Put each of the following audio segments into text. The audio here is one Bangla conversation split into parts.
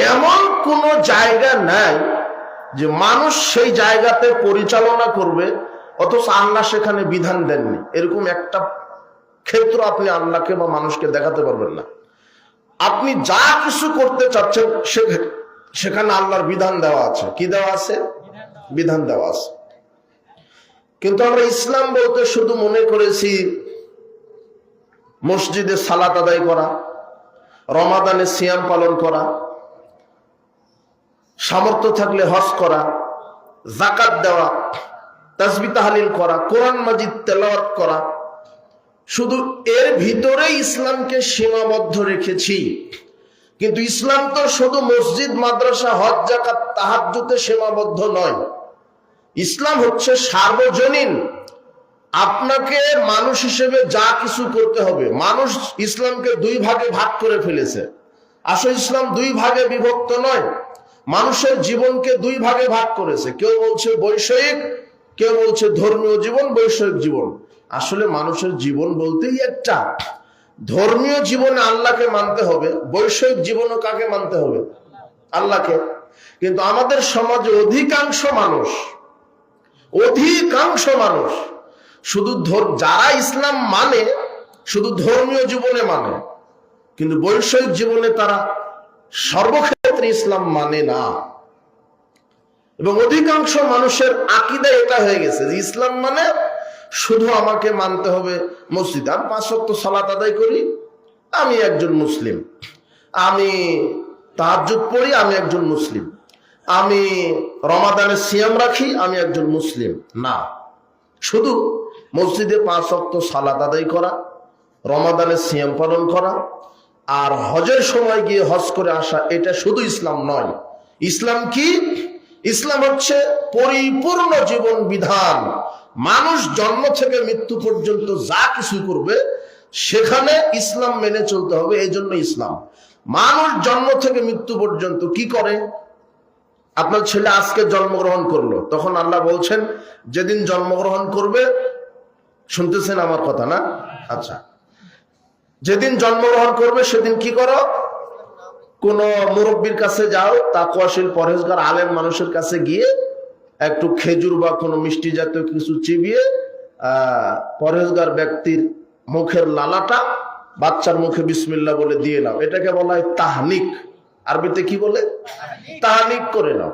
এমন কোন জায়গা নাই যে মানুষ সেই জায়গাতে পরিচালনা করবে অথচ আল্লাহ সেখানে বিধান দেননি। এরকম একটা ক্ষেত্র আপনি আল্লাহকে বা মানুষকে দেখাতে পারবেন না। আপনি যা কিছু করতে চাচ্ছেন সেখানে আল্লাহর বিধান দেওয়া আছে। কি দেওয়া আছে? বিধান দেওয়া আছে। কিন্তু আমরা ইসলাম বলতে শুধু মনে করেছি মসজিদে সালাত আদায় করা, রমাদানে সিয়াম পালন করা, সামর্থ্য থাকলে হজ করা, যাকাত দেওয়া, তাসবিহ তাহলিল করা, কোরআন মাজিদ তেলাওয়াত করা। শুধু এর ভিতরে ইসলামকে সীমাবদ্ধ রেখেছি। কিন্তু ইসলাম তো শুধু মসজিদ, মাদ্রাসা, হজ, যাকাত, তাহাজ্জুদে সীমাবদ্ধ নয়। ইসলাম হচ্ছে সার্বজনীন। আপনাকে মানুষ হিসেবে যা কিছু করতে হবে। মানুষ ইসলামকে দুই ভাগে ভাগ করে ফেলেছে। আসলে ইসলাম দুই ভাগে বিভক্ত নয়, মানুষের জীবনকে দুই ভাগে ভাগ করেছে। কেউ বলছে বৈষয়িক, কেউ বলছে ধর্মীয় জীবন, বৈষয়িক জীবন। আসলে মানুষের জীবন বলতেই একটা। ধর্মীয় জীবনে আল্লাহকে মানতে হবে, বৈষয়িক জীবনও কাকে মানতে হবে? আল্লাহকে। কিন্তু আমাদের সমাজে অধিকাংশ মানুষ শুধু যারা ইসলাম মানে শুধু ধর্মীয় জীবনে মানে, কিন্তু বৈষয়িক জীবনে তারা সর্বক্ষেত্রে ইসলাম মানে না। এবং অধিকাংশ মানুষের আকীদা এটা হয়ে গেছে যে ইসলাম মানে শুধু আমাকে মানতে হবে মসজিদে। আমি 5 ওয়াক্ত সালাত আদায় করি, আমি একজন মুসলিম। আমি তাহাজ্জুদ পড়ি, আমি একজন মুসলিম। আমি রমাদানে সিয়াম রাখি, আমি একজন মুসলিম। না, শুধু মসজিদে 5 ওয়াক্ত সালাত আদায় করা, রমাদানে সিয়াম পালন করা আর হজের সময় গিয়ে হজ করে আসা, এটা শুধু ইসলাম নয়। ইসলাম কি? ইসলাম হচ্ছে পরিপূর্ণ জীবন বিধান। মানুষ জন্ম থেকে মৃত্যু পর্যন্ত যা কিছু করবে সেখানে ইসলাম মেনে চলতে হবে। এই জন্য ইসলাম। মানুষ জন্ম থেকে মৃত্যু পর্যন্ত কি করে? আপনার ছেলে আজকে জন্মগ্রহণ করলো, তখন আল্লাহ বলছেন যেদিন জন্মগ্রহণ করবে, শুনতেছেন আমার কথা না? আচ্ছা, যেদিন জন্মগ্রহণ করবে সেদিন কি করো? কোন মুরব্বীর কাছে যাও, তাকওয়াশীল পরহেজগার আলেম মানুষের কাছে গিয়ে একটু খেজুর বা কোনো মিষ্টি জাতীয় কিছু চিবিয়ে পরহেজগার ব্যক্তির মুখের লালাটা বাচ্চার মুখে বিসমিল্লাহ বলে দিয়ে নাও। এটাকে বলা হয় তাহনিক। আরবিতে কি বলে? তাহনিক করে নাও।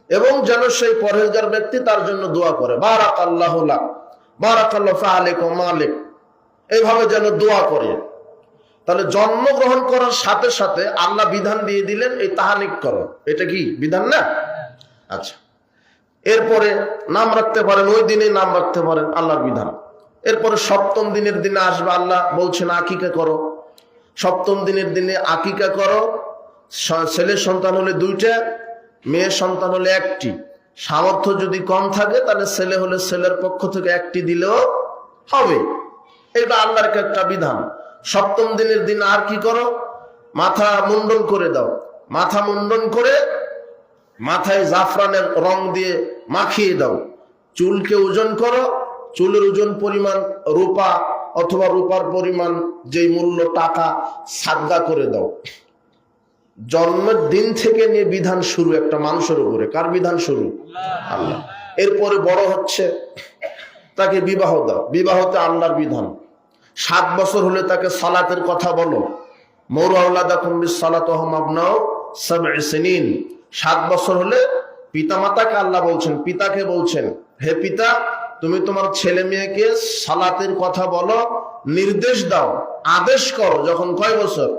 এবং যেন সেই পরহেজগার ব্যক্তি তার জন্য দোয়া করে, বারাকাল্লাহু লাক, বারাকাল্লাহু ফাআলিক ওয়া মালিক, এইভাবে যেন দোয়া করে। তাহলে জন্মগ্রহণ করার সাথে সাথে আল্লাহ বিধান দিয়ে দিলেন এই তাহানিক করো। এটা কি বিধান না? আচ্ছা, এরপরে নাম রাখতে পারেন, ওই দিনে নাম রাখতে পারেন, আল্লাহর বিধান। এরপরে 7ম দিনের দিনে আসবে, আল্লাহ বলছেন আকিকা করো। 7ম দিনের দিনে আকিকা করো। ছেলে সন্তান হলে 2টা, মেয়ে সন্তান হলে 1টি। সামর্থ্য যদি কম থাকে তাহলে ছেলে হলে ছেলের পক্ষ থেকে 1টি দিলেও হবে। এটা আল্লাহর একটা বিধান। 7ম দিনের দিন আর কি করো? মাথা মুন্ডন করে দাও। মাথা মুন্ডন করে মাথায় জাফরানের রং দিয়ে মাখিয়ে দাও। চুলকে ওজন করো, চুলের ওজন পরিমাণ রূপা অথবা রূপার পরিমাণ যেই মূল্য টাকা সাদগা করে দাও। জন্মের দিন থেকে নিয়ে বিধান শুরু একটা মানুষের উপরে। কার বিধান শুরু? আল্লাহ। এরপরে বড় হচ্ছে, তাকে বিবাহ দাও। বিবাহতে আল্লাহর বিধান। 7 বছর হলে তাকে সালাতের কথা বলো। মুরু আওলাদাকুম বিসসালাতি ওয়া হুম আবনাউ সাব'i সিনিন। 7 বছর হলে পিতামাতাকে আল্লাহ বলছেন, পিতাকে বলছেন, হে পিতা, তুমি তোমার ছেলে মেয়েকে সালাতের কথা বলো, নির্দেশ দাও, আদেশ করো। যখন কয় বছর?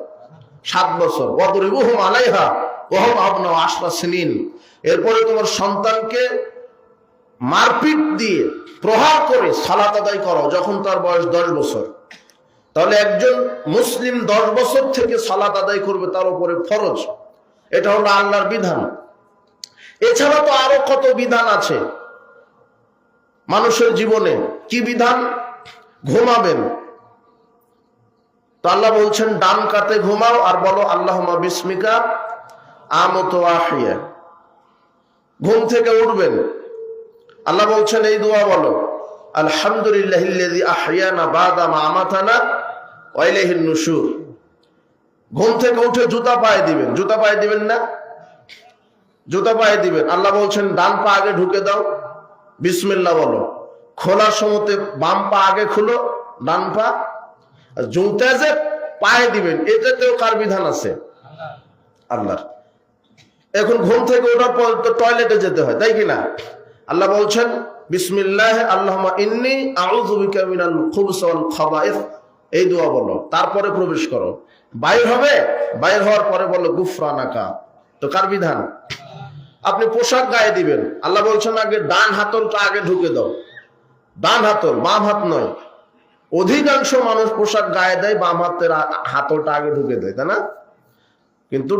7 বছর। ওয়াদরিবুহুম আলাইহা ওয়া হুম আবনাউ 10 সিনিন। এরপরে তোমার সন্তানকে মারপিট দিয়ে প্রহার করে সালাত আদায় করো যখন তার বয়স 10 বছর। তাহলে একজন মুসলিম 10 বছর থেকে সালাত আদায় করবে, তার উপরে ফরজ। এটা হলো আল্লাহর বিধান। এছাড়া তো আরো কত বিধান আছে মানুষের জীবনে। কি বিধান? ঘুমাবেন তো আল্লাহ বলছেন ডান কাতে ঘুমাও আর বলো আল্লাহুম্মা বিসমিকা আমুতু ওয়া আহইয়া। ঘুম থেকে উঠবেন, আল্লাহ বলছেন এই দোয়া বলো, আলহামদুলিল্লাহিল্লাযী আহইয়ানা বাদা মা আমাতানা ওয়া ইলাইহিন নুশুর। ঘুম থেকে উঠে জুতা পায়ে দিবেন, জুতা পায়ে দিবেন না? জুতা পায়ে দিবেন। আল্লাহ বলছেন ডান পা আগে ঢুকে দাও, বিসমিল্লাহ বলো। খোলার সময়তে বাম পা আগে খুলো, ডান পা। জুতা যে পায়ে দিবেন এটাতেও কার বিধান আছে? আল্লাহর। এখন ঘুম থেকে ওঠার পর তো টয়লেটে যেতে হয়, তাই কিনা? আল্লাহ বলছেন বিসমিল্লাহ আল্লাহুম্মা ইন্নী আউযু বিকা মিনাল খুবুসি ওয়াল খাবাইস, এই দোয়া বলো, তারপরে প্রবেশ করো। বাইর হবে, বাইর হওয়ার পরে বলো গুফরানাকা, তো কার বিধান? আপনি পোশাক গায়ে দিবেন, আল্লাহ বলছেন আগে ডান হাতলটা আগে ঢুকে দাও, ডান হাতল, বাম হাত নয়। অধিকাংশ মানুষ পোশাক গায়ে দেয়, বাম হাতের হাতলটা আগে ঢুকে দেয়, তাই না? কিন্তু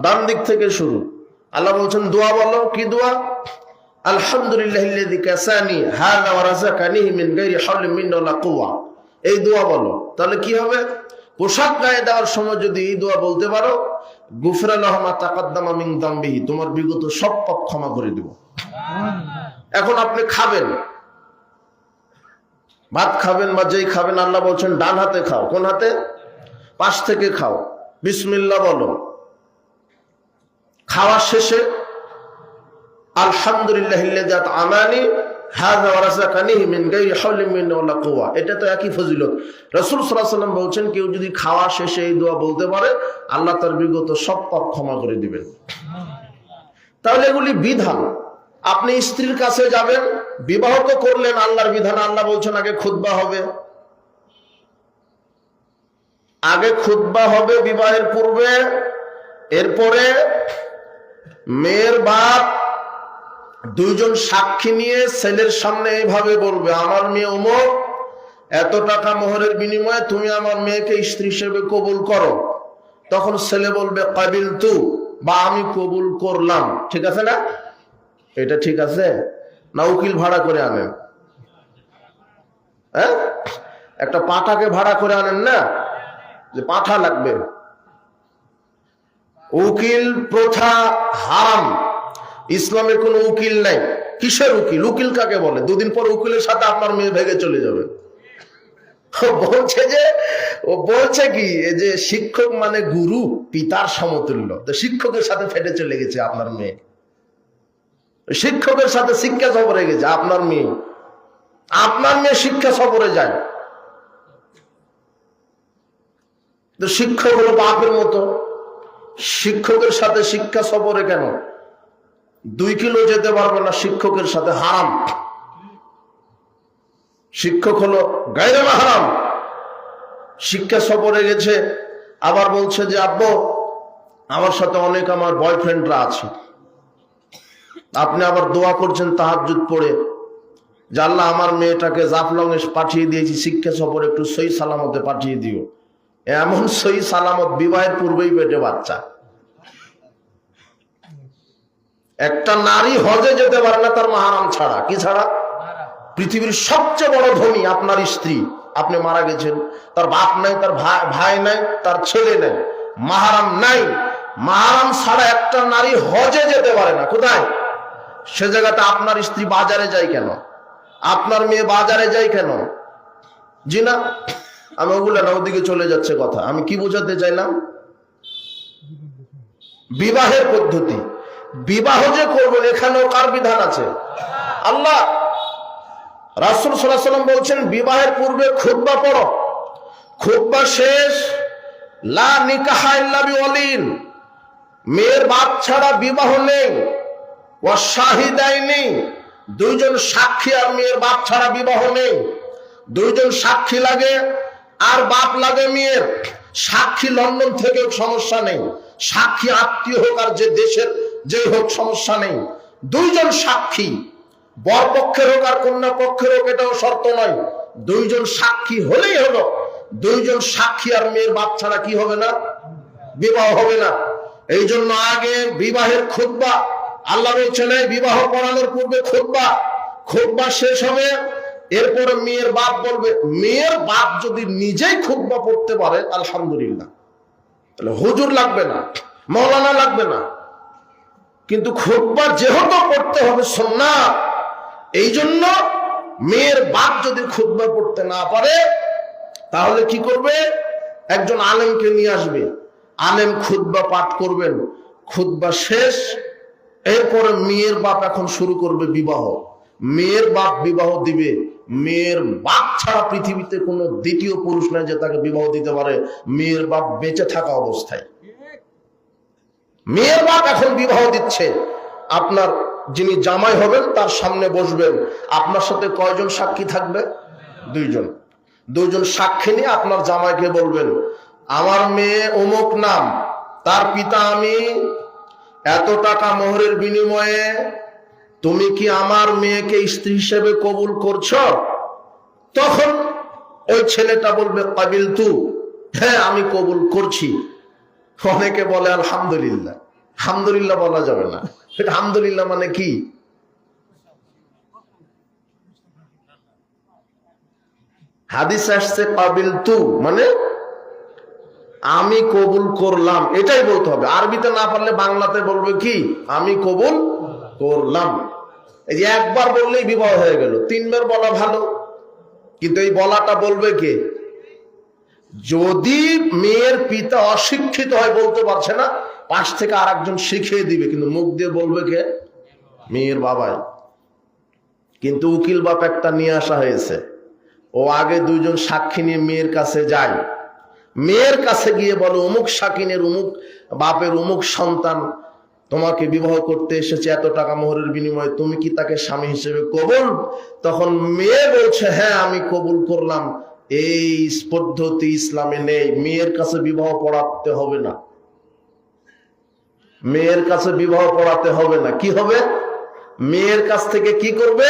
ডান দিক থেকে শুরু। আল্লাহ বলছেন দোয়া বলো, কি দোয়া? আলহামদুলিল্লাহিল্লাযী কাসানি হাযা ওয়া রাযাকানি মিন গায়রি হাওলিন মিন্নি ওয়ালা কুওয়া, এই দোয়া বলো। তাহলে কি হবে? পোশাক গায়ে দেওয়ার সময় যদি এই দোয়া বলতে পারো, গুফরা লাহু মা তাকাদ্দামা মিন যামবিহি, তোমার বিগত সব পাপ ক্ষমা করে দেব। এখন আপনি খাবেন, ভাত খাবেন বা যেই খাবেন, আল্লাহ বলছেন ডান হাতে খাও। কোন হাতে? পাশ থেকে খাও। বিসমিল্লাহ বলো। খাওয়া শেষে আলহামদুলিল্লাহিল্লাযী আত'আমানি হাযা ওয়া রাযাকানি মিন গায়রি হাওলিন মিন্নি ওয়ালা কুওয়া, এটা তো একই ফজিলত। রাসূল সাল্লাল্লাহু আলাইহি ওয়াসাল্লাম বলছেন কেউ যদি খাওয়া শেষে এই দোয়া বলতে পারে, আল্লাহ তার বিগত সব পাপ ক্ষমা করে দিবেন। তাহলে এগুলি বিধান। আপনি স্ত্রীর কাছে যাবেন, বিবাহ তো করলেন আল্লাহর বিধান। আল্লাহ বলছেন আগে খুতবা হবে, আগে খুতবা হবে বিবাহের পূর্বে। এরপরে মেয়ের বাপ দুইজন সাক্ষী নিয়ে ছেলের সামনে এইভাবে বলবে, আমার মেয়ে অমুক, এত টাকা মোহরের বিনিময়ে তুমি আমার মেয়েকে স্ত্রী হিসেবে কবুল করো। তখন ছেলে বলবে কাবিলতু, বা আমি কবুল করলাম। ঠিক আছে না? এটা ঠিক আছে না? উকিল ভাড়া করে আনেন, হ্যাঁ? একটা পাঠাকে ভাড়া করে আনেন না, যে পাঠা লাগবে। উকিল প্রথা হারাম, ইসলামে কোনো উকিল নাই। কিসের উকিল? উকিল কাকে বলে? দুদিন পর উকিলের সাথে আপনার মেয়ে ভেগে চলে যাবে। ও বলছে কি, এই যে শিক্ষক মানে গুরু, পিতার সমতুল্য, তো শিক্ষকের সাথে ফেটে চলে গেছে আপনার মেয়ে, শিক্ষকের সাথে শিক্ষা সফরে গেছে আপনার মেয়ে। আপনার মেয়ে শিক্ষা সফরে যায়, তো শিক্ষক হলো বাপের মতো, শিক্ষকের সাথে শিক্ষা সফরে কেন? 2 কিলো যেতে পারবে না শিক্ষকের সাথে, হারাম। শিক্ষক হলো গায়রে মাহরাম, শিক্ষা সফরে গেছে। আবার বলছে যে আব্বু আমার সাথে অনেক আমার বয়ফ্রেন্ডরা আছে। আপনি আবার দোয়া করছেন তাহাজ্জুদ পড়ে, যে আল্লাহ আমার মেয়েটাকে জাফলং এ পাঠিয়ে দিয়েছি, শিক্ষা সফরে একটু সহি সালামতে পাঠিয়ে দিও। এমন সহি সালামত, বিবাহের পূর্বেই পেটে বাচ্চা। একটা নারী হজে যেতে পারে না তার মাহরাম ছাড়া। কি ছাড়া? পৃথিবীর সবচেয়ে বড় ধনী আপনার স্ত্রী, আপনি মারা গেছেন, তার বাপ নাই, তার ভাই নাই, তার ছেলে নাই, মাহরাম নাই। মাহরাম ছাড়া একটা নারী হজে যেতে পারে না। কোথায়? সে জায়গাতে আপনার স্ত্রী বাজারে যায় কেন? আপনার মেয়ে বাজারে যায় কেন? জি না, আমি ওগুলো না, ওদিকে চলে যাচ্ছে কথা। আমি কি বোঝাতে চাইলাম? বিবাহের পদ্ধতি, বিবাহ যে করবেন এখানেও কার বিধান আছে? আল্লাহ। রাসূল সাল্লাল্লাহু আলাইহি ওয়াসাল্লাম বলছেন বিবাহের পূর্বে খুতবা পড়ো, খুতবা শেষ লা নিকাহা ইল্লা বিওয়ালিন, মেয়ের বাপ ছাড়া বিবাহ নেই। ওয়া শাহিদাইনি, 2 জন সাক্ষী আর মেয়ের বাপ ছাড়া বিবাহ নেই। 2 জন সাক্ষী লাগে আর বাপ লাগে মেয়ের। সাক্ষী লন্ডন থেকে সমস্যা নেই, সাক্ষী আত্মীয় হোক আর যে দেশের যে হোক সমস্যা নেই। 2 জন সাক্ষী, বর পক্ষের হোক আর কন্যা পক্ষের হোক, এটাও শর্ত নয়। 2 জন সাক্ষী হলেই হলো। 2 জন সাক্ষী আর মেয়ের বাপ ছাড়া কি হবে না? বিবাহ হবে না। এই জন্য আগে বিবাহের খুতবা। আল্লাহ বলছেন বিবাহ পড়ানোর পূর্বে খুতবা, খুতবা শেষ হবে, এরপরে মেয়ের বাপ বলবে। মেয়ের বাপ যদি নিজেই খুতবা পড়তে পারে আলহামদুলিল্লাহ, তাহলে হুজুর লাগবে না, মৌলানা লাগবে না। কিন্তু খুতবা যেহেতু পড়তে হবে সুন্নাত, এই জন্য মেয়ের বাপ যদি খুতবা পড়তে না পারে, তাহলে কি করবে? একজন আলেমকে নিয়ে আসবে। আলেম খুতবা পাঠ করবেন, খুতবা শেষ, এরপরে মেয়ের বাপ এখন শুরু করবে বিবাহ। মেয়ের বাপ বিবাহ দিবে। মেয়ের বাপ ছাড়া পৃথিবীতে কোনো দ্বিতীয় পুরুষ নাই যে তাকে বিবাহ দিতে পারে মেয়ের বাপ বেঁচে থাকা অবস্থায়। মেয়ের বাপ এখন বিবাহ দিচ্ছে। আপনার যিনি জামাই হবেন তার সামনে বসবেন, আপনার সাথে কয়জন সাক্ষী থাকবে? দুইজন। দুইজন সাক্ষী নিয়ে আপনার জামাইকে বলবেন, আমার মেয়ে অমুক নাম, তার পিতা আমি, এত টাকা মোহরের বিনিময়ে তুমি কি আমার মেয়েকে স্ত্রী হিসেবে কবুল করছো? তখন ওই ছেলেটা বলবে কাবিল তু, হ্যাঁ আমি কবুল করছি। অনেকে বলে আলহামদুলিল্লাহ। আলহামদুলিল্লাহ বলা যাবে না। আলহামদুলিল্লাহ মানে কি? হাদিস আসছে কাবিল তু মানে আমি কবুল করলাম, এটাই বলতে হবে। আরবিতে না পারলে বাংলাতে বলবে কি? আমি কবুল করলাম। এই যে একবার বললেই বিবাহ হয়ে গেল, তিনবার বলা ভালো, কিন্তু এই বলাটা বলবে কে? যদি মেয়ের পিতা অশিক্ষিত হয়, বলতে পারছে না, পাশ থেকে আর একজন শিখিয়ে দিবে, কিন্তু মুখ দিয়ে বলবে কে? মেয়ের বাবাই। কিন্তু উকিল বাপ একটা নিয়ে আসা হয়েছে, ও আগে দুইজন সাক্ষী নিয়ে মেয়ের কাছে যায়, মেয়ের কাছে গিয়ে বলে অমুক সাকিনের অমুক বাপের অমুক সন্তান তোমাকে বিবাহ করতে এসেছে এত টাকা মোহরের বিনিময়ে, তুমি কি তাকে স্বামী হিসেবে কবুল? তখন মেয়ে বলছে হ্যাঁ আমি কবুল করলাম। এই পদ্ধতি ইসলামে নেই। মেয়ের কাছে বিবাহ পড়াতে হবে না, মেয়ের কাছে বিবাহ পড়াতে হবে না। কি হবে? মেয়ের কাছ থেকে কি করবে?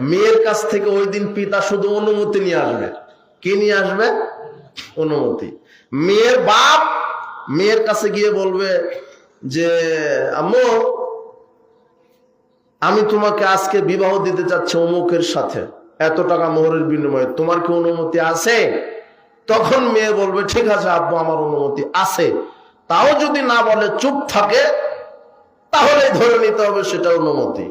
মেয়ের কাছ থেকে ওই দিন পিতা শুধু অনুমতি নিয়ে আসবে। কি নিয়ে আসবে? অনুমতি। মেয়ের বাপ মেয়ের কাছে গিয়ে বলবে যে আম্মু আমি তোমাকে আজকে বিবাহ দিতে চাচ্ছি অমুকের সাথে এত টাকা মোহরের বিনিময়ে, তোমার কি অনুমতি আছে? তখন মেয়ে বলবে ঠিক আছে আব্বু আমার অনুমতি আছে। তাও যদি না বলে চুপ থাকে, তাহলে ধরে নিতে হবে সেটা অনুমতি।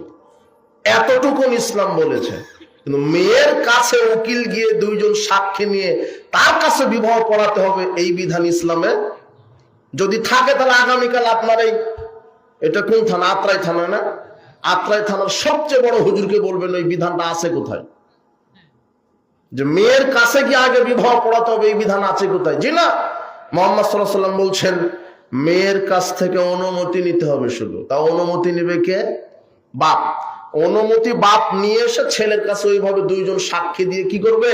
এতটুকুন ইসলাম বলেছে। কিন্তু মেয়ের কাছে উকিল গিয়ে দুইজন সাক্ষী নিয়ে তার কাছে বিবাহ পড়াতে হবে, এই বিধান ইসলামে যদি থাকে তাহলে আগামীকাল আপনার এটা কোন থানা? আত্রাই থানা না? আত্রাই থানার সবচেয়ে বড় হুজুরকে বলবেন ওই বিধানটা আছে কোথায়, যে মেয়ের কাছে গিয়ে আগে বিবাহ পড়াতে হবে, এই বিধান আছে কোথায়? জি না, মুহাম্মদ সাল্লাল্লাহু আলাইহি ওয়াসাল্লাম বলছেন মেয়ের কাছ থেকে অনুমতি নিতে হবে শুধু। তা অনুমতি নেবে কে? বাপ। অনুমতি বাপ নিয়ে এসে ছেলের কাছে ওইভাবে দুইজন সাক্ষী দিয়ে কি করবে?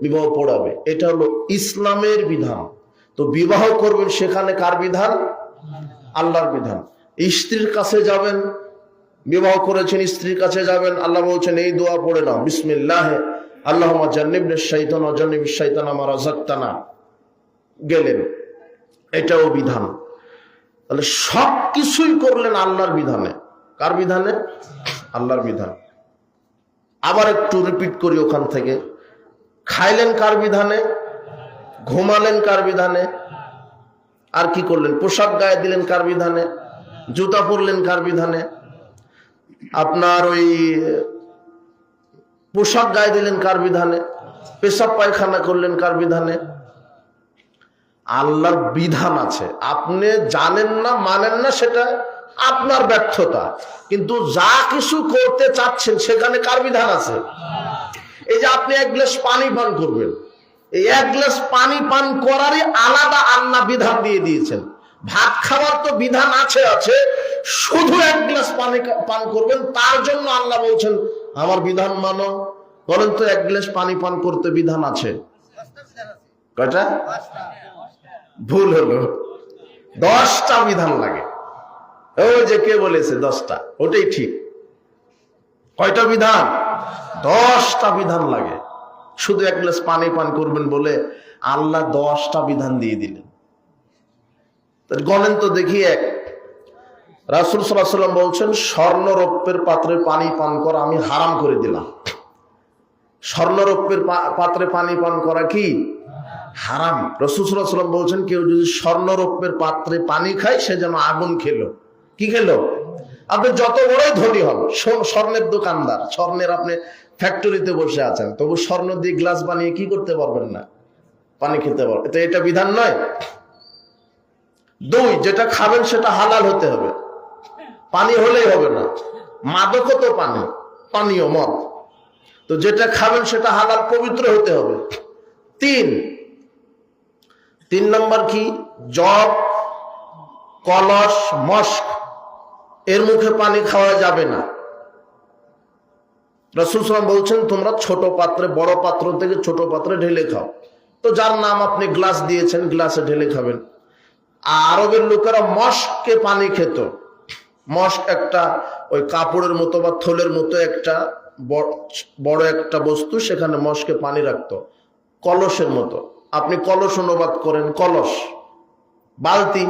বিবাহ পড়াবে। এটা হলো ইসলামের বিধান। তো বিবাহ করবেন সেখানে কার বিধান? আল্লাহর বিধান। স্ত্রীর কাছে যাবেন, বিবাহ করেছেন স্ত্রীর কাছে যাবেন, আল্লাহ বলছেন এই দোয়া পড়ে নাও, বিসমিল্লাহ আল্লাহুম্মা জান্নিবনিশ শাইতান ওয়া জান্নিবিশ শাইতানা মা রাযাকতানা, গেলেন। এটাও বিধান। তাহলে সব কিছুই করলেন আল্লাহর বিধানে। কার বিধানে? আল্লাহর বিধান। আবার একটু রিপিট করি ওখান থেকে। খাইলেন কার বিধানে? ঘুমালেন কার বিধানে? আর কি করলেন? পোশাক গায়ে দিলেন কার বিধানে? জুতা পরলেন কার বিধানে? আপনার ওই পোশাক গায়ে দিলেন কার বিধানে? পেশাব পায়খানা করলেন কার বিধানে? আল্লাহর বিধান আছে। আপনি জানেন না, মানেন না, সেটা আপনার ব্যর্থতা। কিন্তু যা কিছু করতে চাচ্ছেন সেখানে কার বিধান আছে? এই যে আপনি এক গ্লাস পানি পান করবেন, এই এক গ্লাস পানি পান করারই আলাদা আল্লাহ বিধান দিয়ে দিয়েছেন। ভাত খাওয়ার তো বিধান আছে, শুধু এক গ্লাস পানি পান করবেন তার জন্য আল্লাহ বলছেন আমার বিধান মানো। বলেন তো এক গ্লাস পানি পান করতে বিধান আছে কয়টা? ভুল হলো, 10টা বিধান লাগে। ওই যে কে বলেছে 10টা, ওটাই ঠিক। কয়টা বিধান? 10টা বিধান লাগে। শুধু এক গ্লাস পানি পান করবেন বলে আল্লাহ 10টা বিধান দিয়ে দিলেন। গণেন তো দেখি। এক, রাসূল সাল্লাল্লাহু আলাইহি ওয়াসাল্লাম বলছেন স্বর্ণরৌপ্যের পাত্রে পানি পান করা আমি হারাম করে দিলাম। স্বর্ণরৌপ্যের পাত্রে পানি পান করা কি হারাম। রাসূল সাল্লাল্লাহু আলাইহি ওয়াসাল্লাম বলছেন কেউ যদি স্বর্ণরৌপ্যের পাত্রে পানি খায় সে যেন আগুন খেলো। কি খেলো? আপনি যত বড়ই ধনী হন, স্বর্ণের দোকানদার, স্বর্ণের আপনি ফ্যাক্টরিতে বসে আছেন, তবু স্বর্ণ দিয়ে গ্লাস বানিয়ে কি করতে পারবেন না? পানি খেতে পারবেন। এটা বিধান নয়। দুই, যেটা খাবেন সেটা হালাল হতে হবে, পানি হলেই হবে না, মাদকও তো পানি, পানীয় মদ, তো যেটা খাবেন সেটা হালাল পবিত্র হতে হবে। তিন নম্বর কি, জগ, কলস, মস্ক, এর মুখে পানি খাওয়া যাবে না। রাসূল সাল্লাল্লাহু আলাইহি ওয়াসাল্লাম বলছেন তোমরা ছোট পাত্রে, বড় পাত্র থেকে ছোট পাত্রে ঢেলে খাও। তো যার নাম আপনি গ্লাস দিয়েছেন, গ্লাসে ঢেলে খাবেন। আরবের লোকেরা মস্কে পানি খেত। মস্ক একটা ওই কাপড়ের মতো বা থলের মতো একটা বড় একটা বস্তু, সেখানে মস্কে পানি রাখতো, কলসের মতো। আপনি কলস অনুবাদ করেন, কলস, বালতি,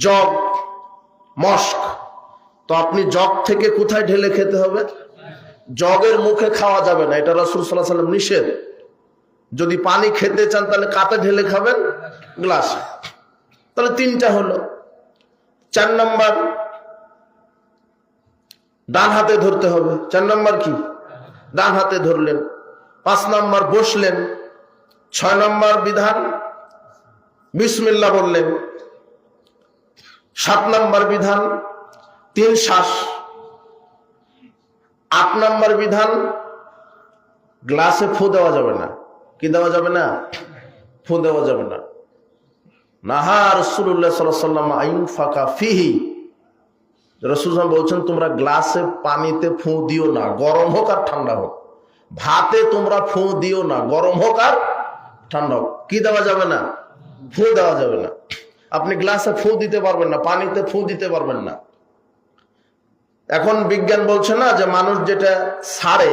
জগ, মস্ক। তো আপনি জগ থেকে কোথায় ঢেলে খেতে হবে? জগের মুখে খাওয়া যাবে না, এটা রাসূল সাল্লাল্লাহু আলাইহি ওয়াসাল্লাম নিষেধ। যদি পানি খেতে চান তাহলে কাতে ঢেলে খাবেন? গ্লাসে। তাহলে তিনটা হলো। 4 নম্বর, ডান হাতে ধরতে হবে। 4 নম্বর কি, ডান হাতে ধরলেন। 5 নম্বর বসলেন। 6 নম্বর বিধান বিসমিল্লাহ বললেন। 7 নম্বর বিধান 3 শ্বাস। 8 নম্বর বিধান গ্লাসে ফু দেওয়া যাবে না। কি দেওয়া যাবে না? ফু দেওয়া যাবে না। নাহা রাসূলুল্লাহ সাল্লাল্লাহু আলাইহি ওয়াসাল্লাম আইনফাকা ফিহি, রাসূল বলছেন তোমরা গ্লাসে পানিতে ফু দিও না, গরম হোক আর ঠান্ডা হোক। ভাতে তোমরা ফু দিও না, গরম হোক আর ঠান্ডা হোক। কি দেওয়া যাবে না? ফু দেওয়া যাবে না। আপনি গ্লাসে ফু দিতে পারবেন না, পানিতে ফু দিতে পারবেন না। এখন বিজ্ঞান বলছে না যে মানুষ যেটা ছাড়ে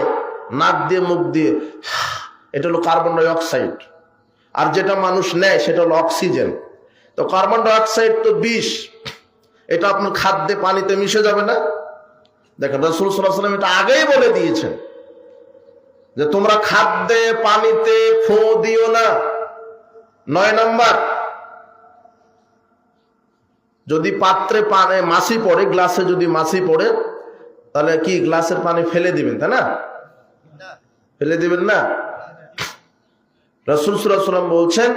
নাক দিয়ে মুখ দিয়ে, এটা হলো কার্বন ডাই অক্সাইড, আর যেটা মানুষ নেয় সেটা হলো অক্সিজেন। তো কার্বন ডাই অক্সাইড তো বিষ, এটা আপনার খাদ্যে পানিতে মিশে যাবে না। দেখেন রাসূল সাল্লাল্লাহু আলাইহি ওয়াসাল্লাম এটা আগেই বলে দিয়েছেন যে তোমরা খাদ্যে পানিতে ফু দিও না। 9 নম্বর, যদি পাত্রে পানি মাছি পড়ে, গ্লাসে যদি মাছি পড়ে, তাহলে কি গ্লাসের পানি ফেলে দিবেন? তাই না? ফেলে দিবেন না। রাসূল সাল্লাল্লাহু আলাইহি ওয়াসাল্লাম বলছেন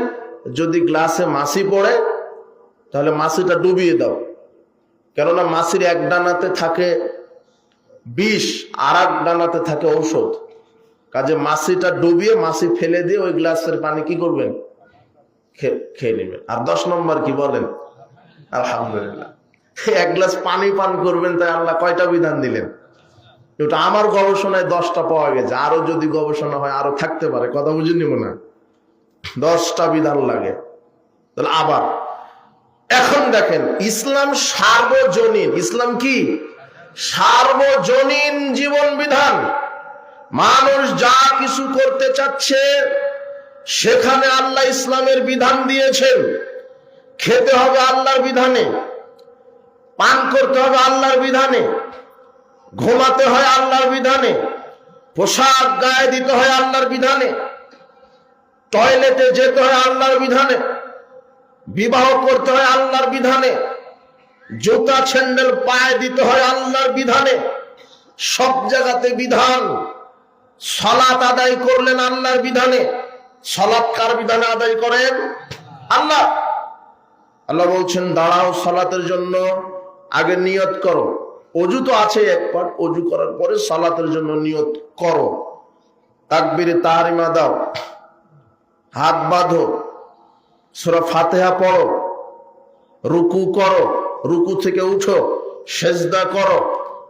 যদি গ্লাসে মাছি পড়ে তাহলে মাছিটা ডুবিয়ে দাও, কেননা মাছির এক ডানাতে থাকে বিষ আর এক ডানাতে থাকে ঔষধ। কাজে মাছিটা ডুবিয়ে মাছি ফেলে দিয়ে ওই গ্লাসের পানি কি করবেন? খেয়ে নেবেন। আর 10 নম্বর কি বলেন? আলহামদুলিল্লাহ, 1 গ্লাস পানি পান করবেন, তাই আল্লাহ কয়টা বিধান দিলেন? ওটা আমার গবেষণায় 10টা পাওয়া গেছে, আরো যদি গবেষণা হয় আরো থাকতে পারে, কথা বুঝে নিব না। 10টা বিধান লাগে। তাহলে আবার এখন দেখেন, ইসলাম সার্বজনীন। ইসলাম কি? সার্বজনীন জীবন বিধান। মানুষ যা কিছু করতে চাচ্ছে সেখানে আল্লাহ ইসলামের বিধান দিয়েছেন। খেতে হবে আল্লাহর বিধানে, পান করতে হবে আল্লাহর বিধানে, ঘুমাতে হয় আল্লাহর বিধানে, পোশাক গায়ে দিতে হয় আল্লাহর বিধানে, টয়লেটে যেতে হয় আল্লাহর বিধানে, বিবাহ করতে হয় আল্লাহর বিধানে, জুতা স্যান্ডেল পায়ে দিতে হয় আল্লাহর বিধানে। সব জায়গাতে বিধান। সালাত আদায় করলেন আল্লাহর বিধানে। সালাত কার বিধানে আদায় করেন? আল্লাহ। আল্লাহ বলছেন দাঁড়াও সালাতের জন্য, আগে নিয়ত করো। অজু তো আছে একবার, অজু করার পরে সালাতের জন্য নিয়ত করো। তাকবীরে তাহরিমা দাও, হাত বাঁধো, সূরা ফাতিহা পড়ো, রুকু করো, রুকু থেকে উঠো, সেজদা করো,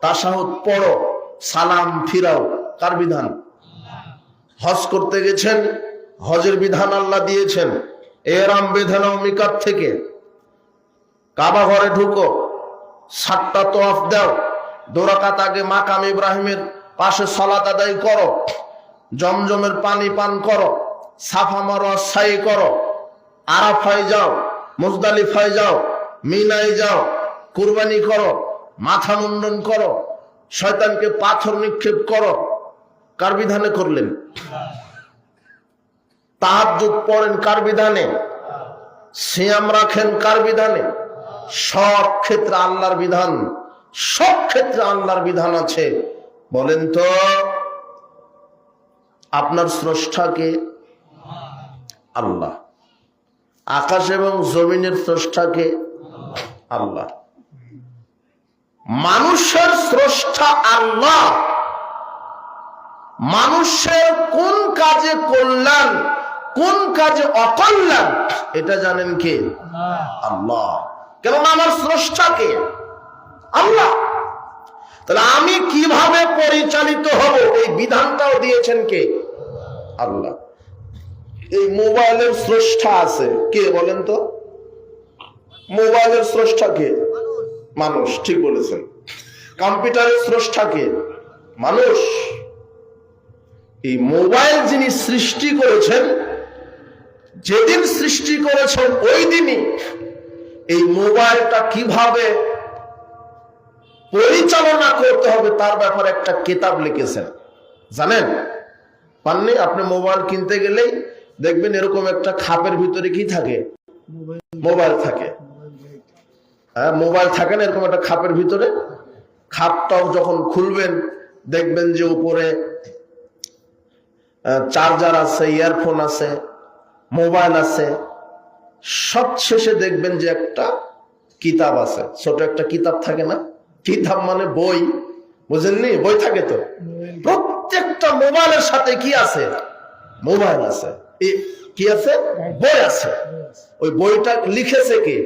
তাশাহুদ পড়ো, সালাম ফিরাও। কার বিধান? হজ করতে গেছেন, হজের বিধান আল্লাহ দিয়েছেন। এহরাম বেঁধে নাও মিকাত থেকে, কাবা ঘরে ঢুকো, 7টা তওয়াফ দাও, 2 রাকাত আগে মাকাম ইব্রাহিমের পাশে সালাত আদায় করো, জমজমের পানি পান করো, সাফা মারওয়া সাই করো, আরাফায় যাও, মুজদালিফায় যাও, মিনায় যাও, কুরবানি করো, মাথা মুন্ডন করো, শয়তানকে পাথর নিক্ষেপ করো। কার বিধানে করলেন? তাহাজ্জুদ পড়েন কার বিধানে? সিয়াম রাখেন কার বিধানে? সব ক্ষেত্রে আল্লাহর বিধান, সব ক্ষেত্রে আল্লাহর বিধান আছে। বলেন তো আপনার স্রষ্টাকে? আল্লাহ। আকাশ এবং জমিনের স্রষ্টাকে আল্লাহ। মানুষের স্রষ্টা আল্লাহ। মানুষের কোন কাজে কল্যাণ, কোন কাজে অকল্যাণ, এটা জানেন কে? আল্লাহ। কেননা আমার স্রষ্টাকে আল্লাহ। তাহলে আমি কিভাবে পরিচালিত হব, এই বিধানটাও দিয়েছেন কে? আল্লাহ। এই মোবাইলের স্রষ্টা আছে কে বলেন তো? মোবাইলের স্রষ্টা কে? মানুষ। ঠিক বলেছেন। কম্পিউটারের স্রষ্টা কে? মানুষ। এই মোবাইল যিনি সৃষ্টি করেছেন, যেদিন সৃষ্টি করেছেন ওই দিনই এই মোবাইলটা কিভাবে পরিচালনা করতে হবে তার ব্যাপারে একটা কিতাব লিখেছেন। জানেন? পাননি? আপনি মোবাইল কিনতে গেলেই দেখবেন এরকম একটা খাপের ভিতরে কি থাকে? মোবাইল থাকে। হ্যাঁ, মোবাইল থাকে না এরকম একটা খাপের ভিতরে? খাপটাও যখন খুলবেন দেখবেন যে উপরে চার্জার আছে, ইয়ারফোন আছে, মোবাইল আছে, সব শেষে দেখবেন যে একটা কিতাব আছে। ছোট একটা কিতাব থাকে না? কিতাব মানে বই, বুঝেননি? বই থাকে তো। প্রত্যেকটা মোবাইলের সাথে কি আছে? মোবাইল আছে। কি আছে? বই আছে। ওই বইটা লিখেছে কে?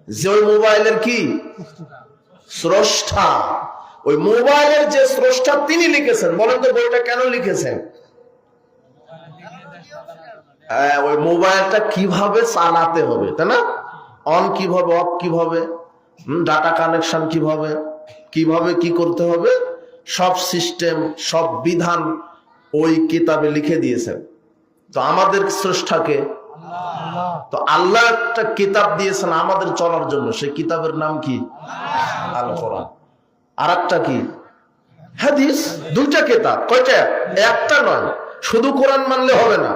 যে ওই মোবাইলের কি স্রষ্টা। ওই মোবাইলের যে স্রষ্টা তিনি লিখেছেন। বলেন তো বইটা কেন লিখেছেন? ওই মোবাইলটা কিভাবে চালাতে হবে, তাই না? অন কিভাবে, অফ কিভাবে, ডাটা কানেকশন কিভাবে, কিভাবে কি করতে হবে, সব সিস্টেম, সব বিধান ওই কিতাবে লিখে দিয়েছেন। তো আমাদের স্রষ্টাকে তো আল্লাহ একটা কিতাব দিয়েছেন আমাদের চলার জন্য। সেই কিতাবের নাম কি? আল কোরআন। আর একটা কি? হাদিস। দুইটা কিতাব। কয়টা? একটা নয়। শুধু কোরআন মানলে হবে না।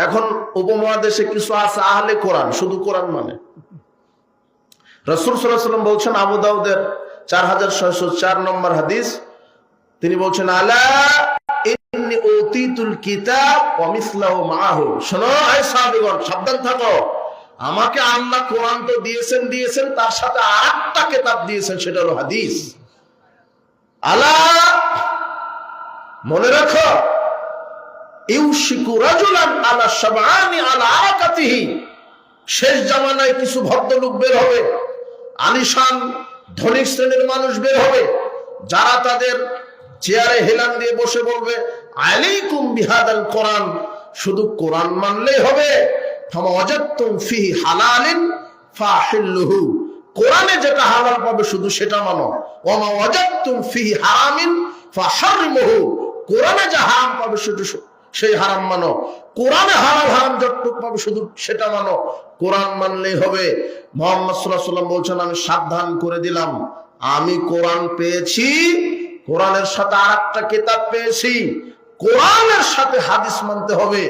এখন উপমহাদেশে কিছু আছে আহলে কোরআন, শুধু কোরআন মানে। রাসূল সাল্লাল্লাহু আলাইহি ওয়াসাল্লাম বলছেন, আবু দাউদের 4604 নম্বর হাদিস, তিনি বলছেন, আলা ইন্নী উতিতুল কিতাব ওয়া মিসলাহু মাআহু। শোনো হে সাহাবীগণ, সাবধান থাকো। আমাকে আল্লাহ কোরআন তো দিয়েছেন, তার সাথে আরেকটা কিতাব দিয়েছেন, সেটা হলো হাদিস। আলা, মনে রাখো, ইউশিকু রাজুলান আলা শাবআনি আলা আরাকাতিহি। শেষ জামানায় কিছু ভদ্রলোক বের হবে, আলিশান ধনিক শ্রেণীর মানুষ বের হবে, যারা তাদের চেয়ারে হেলান দিয়ে বসে বলবে, আলাইকুম বিহাদাল কোরআন, শুধু কোরআন মানলেই হবে। ফামা ওয়াজাদতুম ফিহি হালালিন ফাহিল্লুহু, কোরআনে যেটা হালাল পাবে শুধু সেটা মানো। ওয়া মা ওয়াজাদতুম ফিহি হারামিন ফাহাররিমুহু, কোরআনে যা হারাম পাবে শুধু সেই হারাম মানো। কোরআনে হালাল হারাম যতটুকু পাবে শুধু সেটা মানো। কোরআন মানলেই হবে। মুহাম্মদ সাল্লাল্লাহু আলাইহি ওয়াসাল্লাম বলছেন, আমি সাবধান করে দিলাম, আমি কোরআন পেয়েছি, কোরআনের সাথে আরেকটা কিতাব পেয়েছি, কোরআনের সাথে হাদিস মানতে হবে।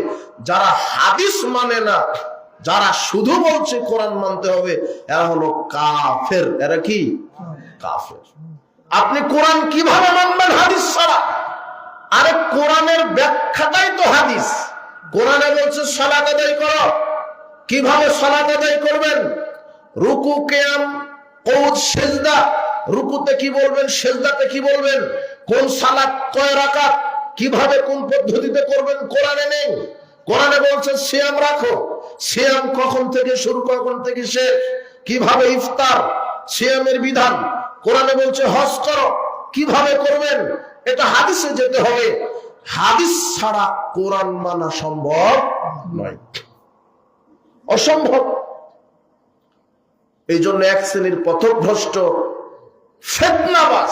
যারা হাদিস মানে না, যারা শুধু বলছে কোরআন মানতে হবে, এরা হলো কাফের। এরা কি? কাফের। আপনি কোরআন কিভাবে মানবেন হাদিস ছাড়া? আরে কোরআনের ব্যাখ্যাটাই তো হাদিস। কোরআনে বলছে সালাত আদায় করো, কিভাবে সালাত আদায় করবেন, রুকু, কিয়াম, কুদ, সিজদা, রুকুতে কি বলবেন, সিজদাতে কি বলবেন, কোন সালাত কয় রাকাত, কিভাবে কোন পদ্ধতিতে করবেন, কোরআনে নেই। কোরআনে বলছে সিয়াম রাখো, সিয়াম কখন থেকে শুরু, কখন থেকে শেষ, কিভাবে ইফতার, সিয়ামের বিধান। কোরআনে বলছে হজ করো, কিভাবে করবেন, এটা হাদিসে যেতে হবে। হাদিস ছাড়া কোরআন মানা সম্ভব নয়, অসম্ভব। এই জন্য এক শ্রেণীর পথভ্রষ্ট ফিতনাবাজ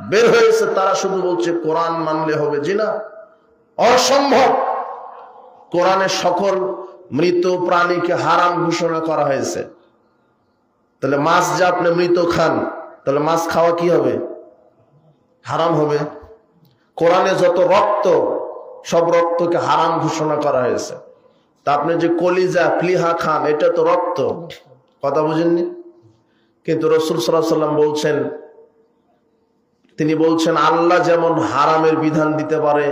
বের হয়েছে, তারা শুধু বলছে কোরআন মানলে হবে। জি না, অসম্ভব। কোরআনে সকল মৃত প্রাণীকে হারাম ঘোষণা করা হয়েছে। তাহলে মাছ যে আপনি মৃত খান, তাহলে মাছ খাওয়া কি হবে? হারাম হবে। কোরআনে যত রক্ত, সব রক্তকে হারাম ঘোষণা করা হয়েছে। তা আপনি যে কলিজা, প্লিহা খান, এটা তো রক্ত। কথা বুঝেননি? কিন্তু রাসূল সাল্লাল্লাহু আলাইহি ওয়াসাল্লাম বলছেন, তিনি বলছেন, আল্লাহ যেমন হারামের বিধান দিতে পারে,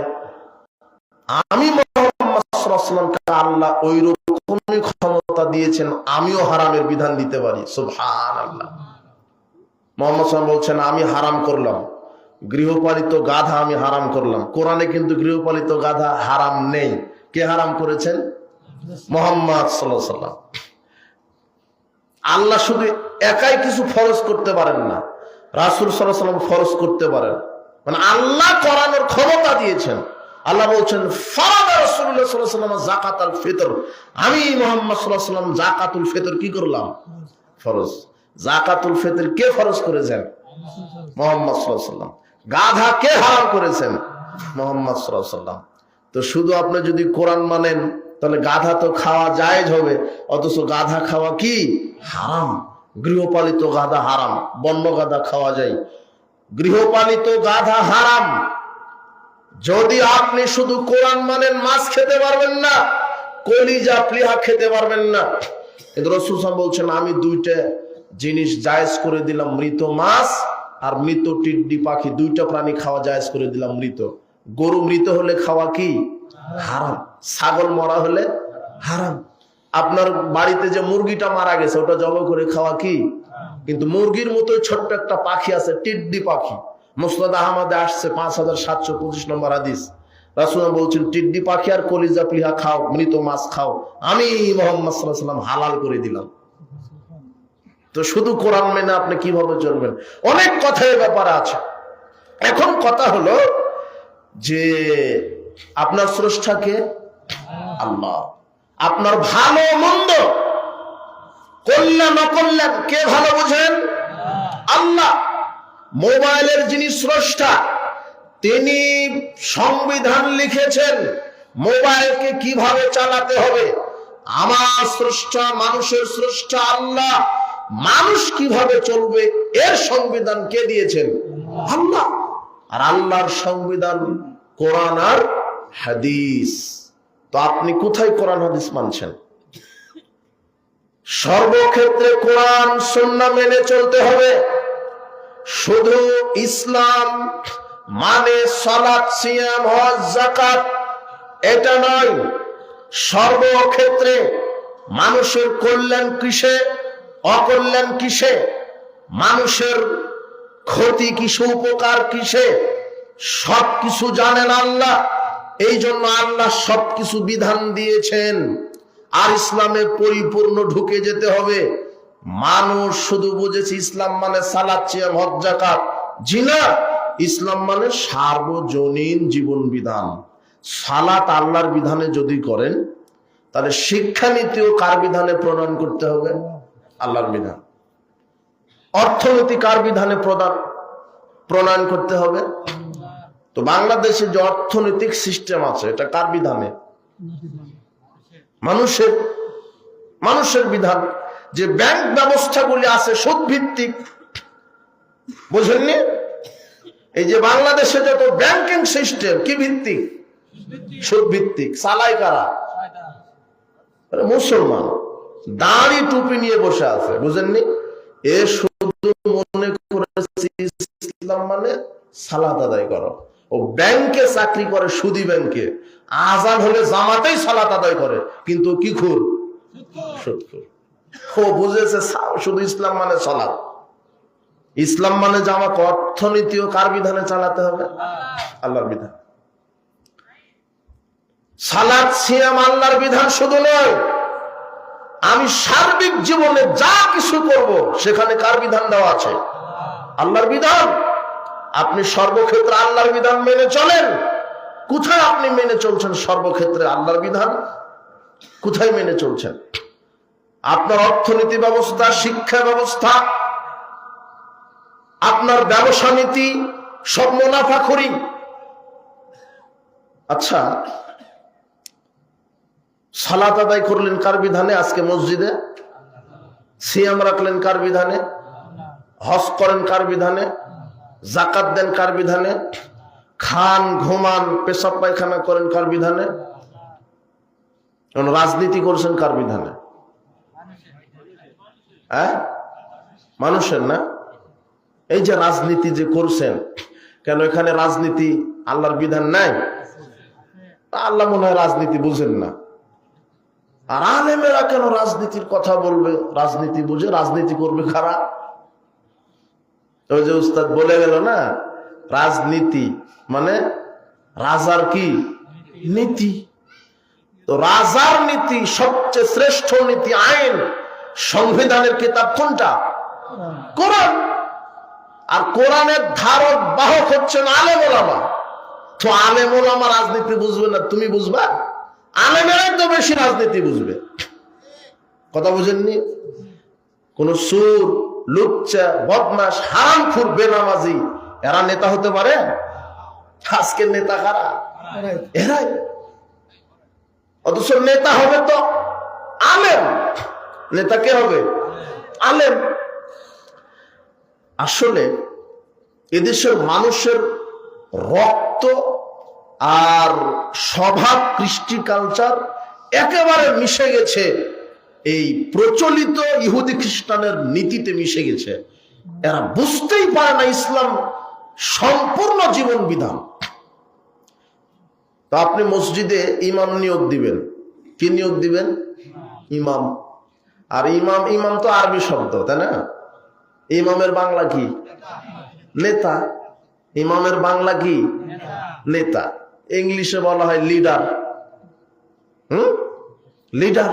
আমি মুহাম্মদ সাল্লাল্লাহু আলাইহি সাল্লামকে আল্লাহ ওই রকমই ক্ষমতা দিয়েছেন, আমিও হারামের বিধান দিতে পারি। সুবহানাল্লাহ। মুহাম্মদ সাল্লাল্লাহু আলাইহি ওয়াসাল্লাম বলছেন, আমি হারাম করলাম গৃহপালিত গাধা, আমি হারাম করলাম। কোরআনে কিন্তু গৃহপালিত গাধা হারাম নেই। কে হারাম করেছেন? মুহাম্মদ সাল্লাল্লাহু আলাইহি ওয়াসাল্লাম। আল্লাহ শুধু একাই কিছু ফরজ করতে পারেন না, রাসূল সাল্লাল্লাহু আলাইহি ওয়াসাল্লাম ফরজ করতে পারেন। মানে আল্লাহ করানোর ক্ষমতা দিয়েছেন। আল্লাহ বলছেন, ফারাদা রাসূলুল্লাহ সাল্লাল্লাহু আলাইহি ওয়াসাল্লাম যাকাতুল ফিতর, আমি মুহাম্মদ সাল্লাল্লাহু আলাইহি ওয়াসাল্লাম যাকাতুল ফিতর কি করলাম? ফরজ। যাকাতুল ফিতর কে ফরজ করেছেন? মুহাম্মদ সাল্লাল্লাহু আলাইহি ওয়াসাল্লাম। গাধা কে হারাম করেছেন? মুহাম্মদ সাল্লাল্লাহু আলাইহি ওয়াসাল্লাম। তো শুধু আপনি যদি কোরআন মানেন তাহলে গাধা তো খাওয়া জায়েজ হবে, অথচ গাধা খাওয়া কি হারাম। গৃহপালিত গাধা হারাম, বন্য গাধা খাওয়া যায়, গৃহপালিত গাধা হারাম। যদি আপনি শুধু কোরআন মানেন, মাছ খেতে পারবেন না, কলিজা প্লিহা খেতে পারবেন না। কিন্তু রাসূল সাল্লাল্লাহু আলাইহি ওয়াসাল্লাম বলছেন, আমি দুইটা জিনিস জায়েজ করে দিলাম, মৃত মাছ আর মৃত টিড্ডি পাখি, দুইটা প্রাণী খাওয়া জায়েজ করে দিলাম। মৃত গরু মৃত হলে খাওয়া কি হারাম, ছাগল মরা হলে হারাম। আপনার বাড়িতে যে মুরগিটা মারা গেছে ওটা জবাই করে খাওয়া কি, কিন্তু মুরগির মতো ছোট্ট একটা পাখি আছে, টিড্ডি পাখি। মুসনাদ আহমদে আসছে 5725 নম্বর হাদিস। রাসূল বলছেন, টিড্ডি পাখি আর কলিজা প্লিহা খাও, মৃত মাছ খাও, আমি মুহাম্মদ সাল্লাল্লাহু আলাইহি ওয়াসাল্লাম হালাল করে দিলাম। তো শুধু কোরআন মেনে আপনি কিভাবে চলবেন? অনেক কথার ব্যাপার আছে। এখন কথা হলো যে আপনার স্রষ্টাকে আল্লাহ, আপনার ভালো মন্দ কল্যাণ অকল্যাণ কে ভালো বোঝেন? আল্লাহ। মোবাইলের যিনি স্রষ্টা তিনি সংবিধান লিখেছেন মোবাইলকে কিভাবে চালাতে হবে। আমার স্রষ্টা, মানুষের স্রষ্টা আল্লাহ, মানুষ কিভাবে চলবে এর সংবিধান কে দিয়েছেন? আল্লাহ। আর আল্লাহর সংবিধান কোরআন আর হাদিস। তো আপনি কোথায় কোরআন হাদিস মানছেন? সর্বক্ষেত্রে কোরআন সুন্নাহ মেনে চলতে হবে। শুধু ইসলাম মানে সালাত, সিয়াম, হজ, যাকাত এটা নয়। সর্বক্ষেত্রে মানুষের কল্যাণ কিসে, অকল্যাণ কিসে, মানুষের ক্ষতি কিসে, উপকার কিসে, সবকিছু জানেন আল্লাহ। এই জন্য আল্লাহ সবকিছু বিধান দিয়েছেন। আর ইসলামে পরিপূর্ণ ঢুকে যেতে হবে। মানুষ শুধু বুঝেছে ইসলাম মানে সালাত, সিয়াম, হজ, যাকাত। জি না, ইসলাম মানে সার্বজনীন জীবন বিধান। সালাত আল্লাহর বিধানে যদি করেন তাহলে শিক্ষানীতিও কার বিধানে প্রণয়ন করতে হবে? আল্লাহর বিধান। অর্থনীতি কার বিধানে প্রণয়ন করতে হবে? তো বাংলাদেশে যে অর্থনৈতিক সিস্টেম আছে এটা কার বিধানে? মানুষের বিধান। যে ব্যাংক ব্যবস্থাগুলি আছে সুদ ভিত্তিক, বুঝেননি? এই যে বাংলাদেশে যত ব্যাংকিং সিস্টেম কি ভিত্তিক? সুদ ভিত্তিক। চালায় কারা? মুসলমান। দাড়ি টুপি নিয়ে বসে আছে, বুঝেননি? এ শুধু মনে করেছে ইসলাম মানে সালাত আদায় করো। ও ব্যাংকে চাকরি করে, সুদী ব্যাংকে। আজান হলে জামাতেই সালাত আদায় করে, কিন্তু কি খুর? সুদখোর। ও বুঝেছে শুধু ইসলাম মানে সালাত। ইসলাম মানে জামাত। অর্থনীতিও কার বিধানে চালাতে হবে? আল্লাহর বিধান। সালাত, সিয়াম আল্লাহর বিধান শুধু নয়, আমি সার্বিক জীবনে যা কিছু করব সেখানে কার বিধান দেওয়া আছে? আল্লাহর বিধান। আপনি সর্বক্ষেত্রে আল্লাহর বিধান মেনে চলেন। কোথায় আপনি মেনে চলছেন সর্বক্ষেত্রে আল্লাহর বিধান? কোথায় মেনে চলছেন? আপনার অর্থনীতি ব্যবস্থা, শিক্ষা ব্যবস্থা, আপনার ব্যবসা নীতি সব মুনাফাখোরি। আচ্ছা, সালাত আদায় করলেন কার বিধানে? আজকে মসজিদে। সিয়াম রাখলেন কার বিধানে? হজ করেন কার বিধানে? যাকাত দেন কার বিধানে? খান, ঘুমান, পেশাব পায়খানা করেন কার বিধানে? রাজনীতি করছেন কার বিধানে? মানুষের না? এই যে রাজনীতি যে করছেন, কেন এখানে রাজনীতি আল্লাহর বিধান নাই? আল্লাহ মনে হয় রাজনীতি বুঝেন না। আর আলেমেরা কেন রাজনীতির কথা বলবে? রাজনীতি বুঝে রাজনীতি করবে খারাপ। ওই যে উস্তাদ বলে গেল না, রাজনীতি মানে রাজার কি নীতি। তো রাজার নীতি সবচেয়ে শ্রেষ্ঠ নীতি, আইন, সংবিধানের কিতাব কোনটা? কোরআন। আর কোরআনের ধারক বাহক হচ্ছেন আলেম ওলামা। তো আলেম ওলামা রাজনীতি বুঝবে না, তুমি বুঝবা? আলেমেরাই তো বেশি রাজনীতি বুঝবে। কথা বুঝেননি? কোন সুর, লুচ্চা, বদমাশ, হারামখোর, বেনামাজি এরা নেতা হতে পারে? আজকের নেতা কারা? এরাই। অথচ নেতা হবে তো আলেম। নেতা কে হবে? আলেম। আসলে এদেশের মানুষের রক্ত আর স্বভাব, কৃষ্টি, কালচার একেবারে মিশে গেছে এই প্রচলিত ইহুদি খ্রিস্টানের নীতিতে মিশে গেছে। এরা বুঝতেই পারে না ইসলাম সম্পূর্ণ জীবন বিধান। তো আপনি মসজিদে ইমাম নিয়োগ দিবেন, কি নিয়োগ দিবেন? ইমাম। আর ইমাম, ইমাম তো আরবি শব্দ, তাই না? ইমামের বাংলা কি? নেতা। ইমামের বাংলা কি? নেতা। ইংলিশে বলা হয় লিডার। লিডার।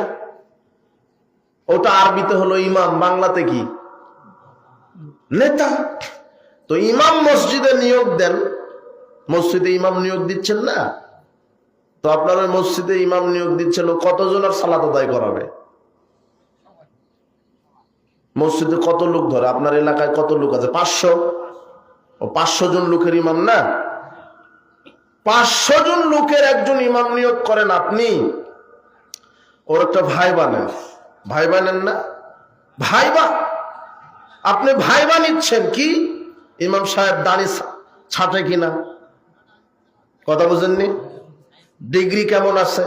ওটা আরবিতে হলো ইমাম, বাংলাতে কি? নেতা। তো ইমাম মসজিদে নিয়োগ দেন, মসজিদে ইমাম নিয়োগ দিচ্ছেন না? তো আপনার ওই মসজিদে ইমাম নিয়োগ দিচ্ছেন, ও কতজনের সালাত আদায় করাবে? মসজিদে কত লোক ধরে? আপনার এলাকায় কত লোক আছে? 500। ও 500 জন লোকের ইমাম না? 500 জন লোকের একজন ইমাম নিয়োগ করেন আপনি, ওর একটা ভাই বানেন। ভাই বানেন না? ভাইবা। আপনি ভাইবা নিচ্ছেন কি? ইমাম সাহেব দাড়ি ছাঁটে কিনা? কথা বুঝেননি? ডিগ্রি কেমন আছে?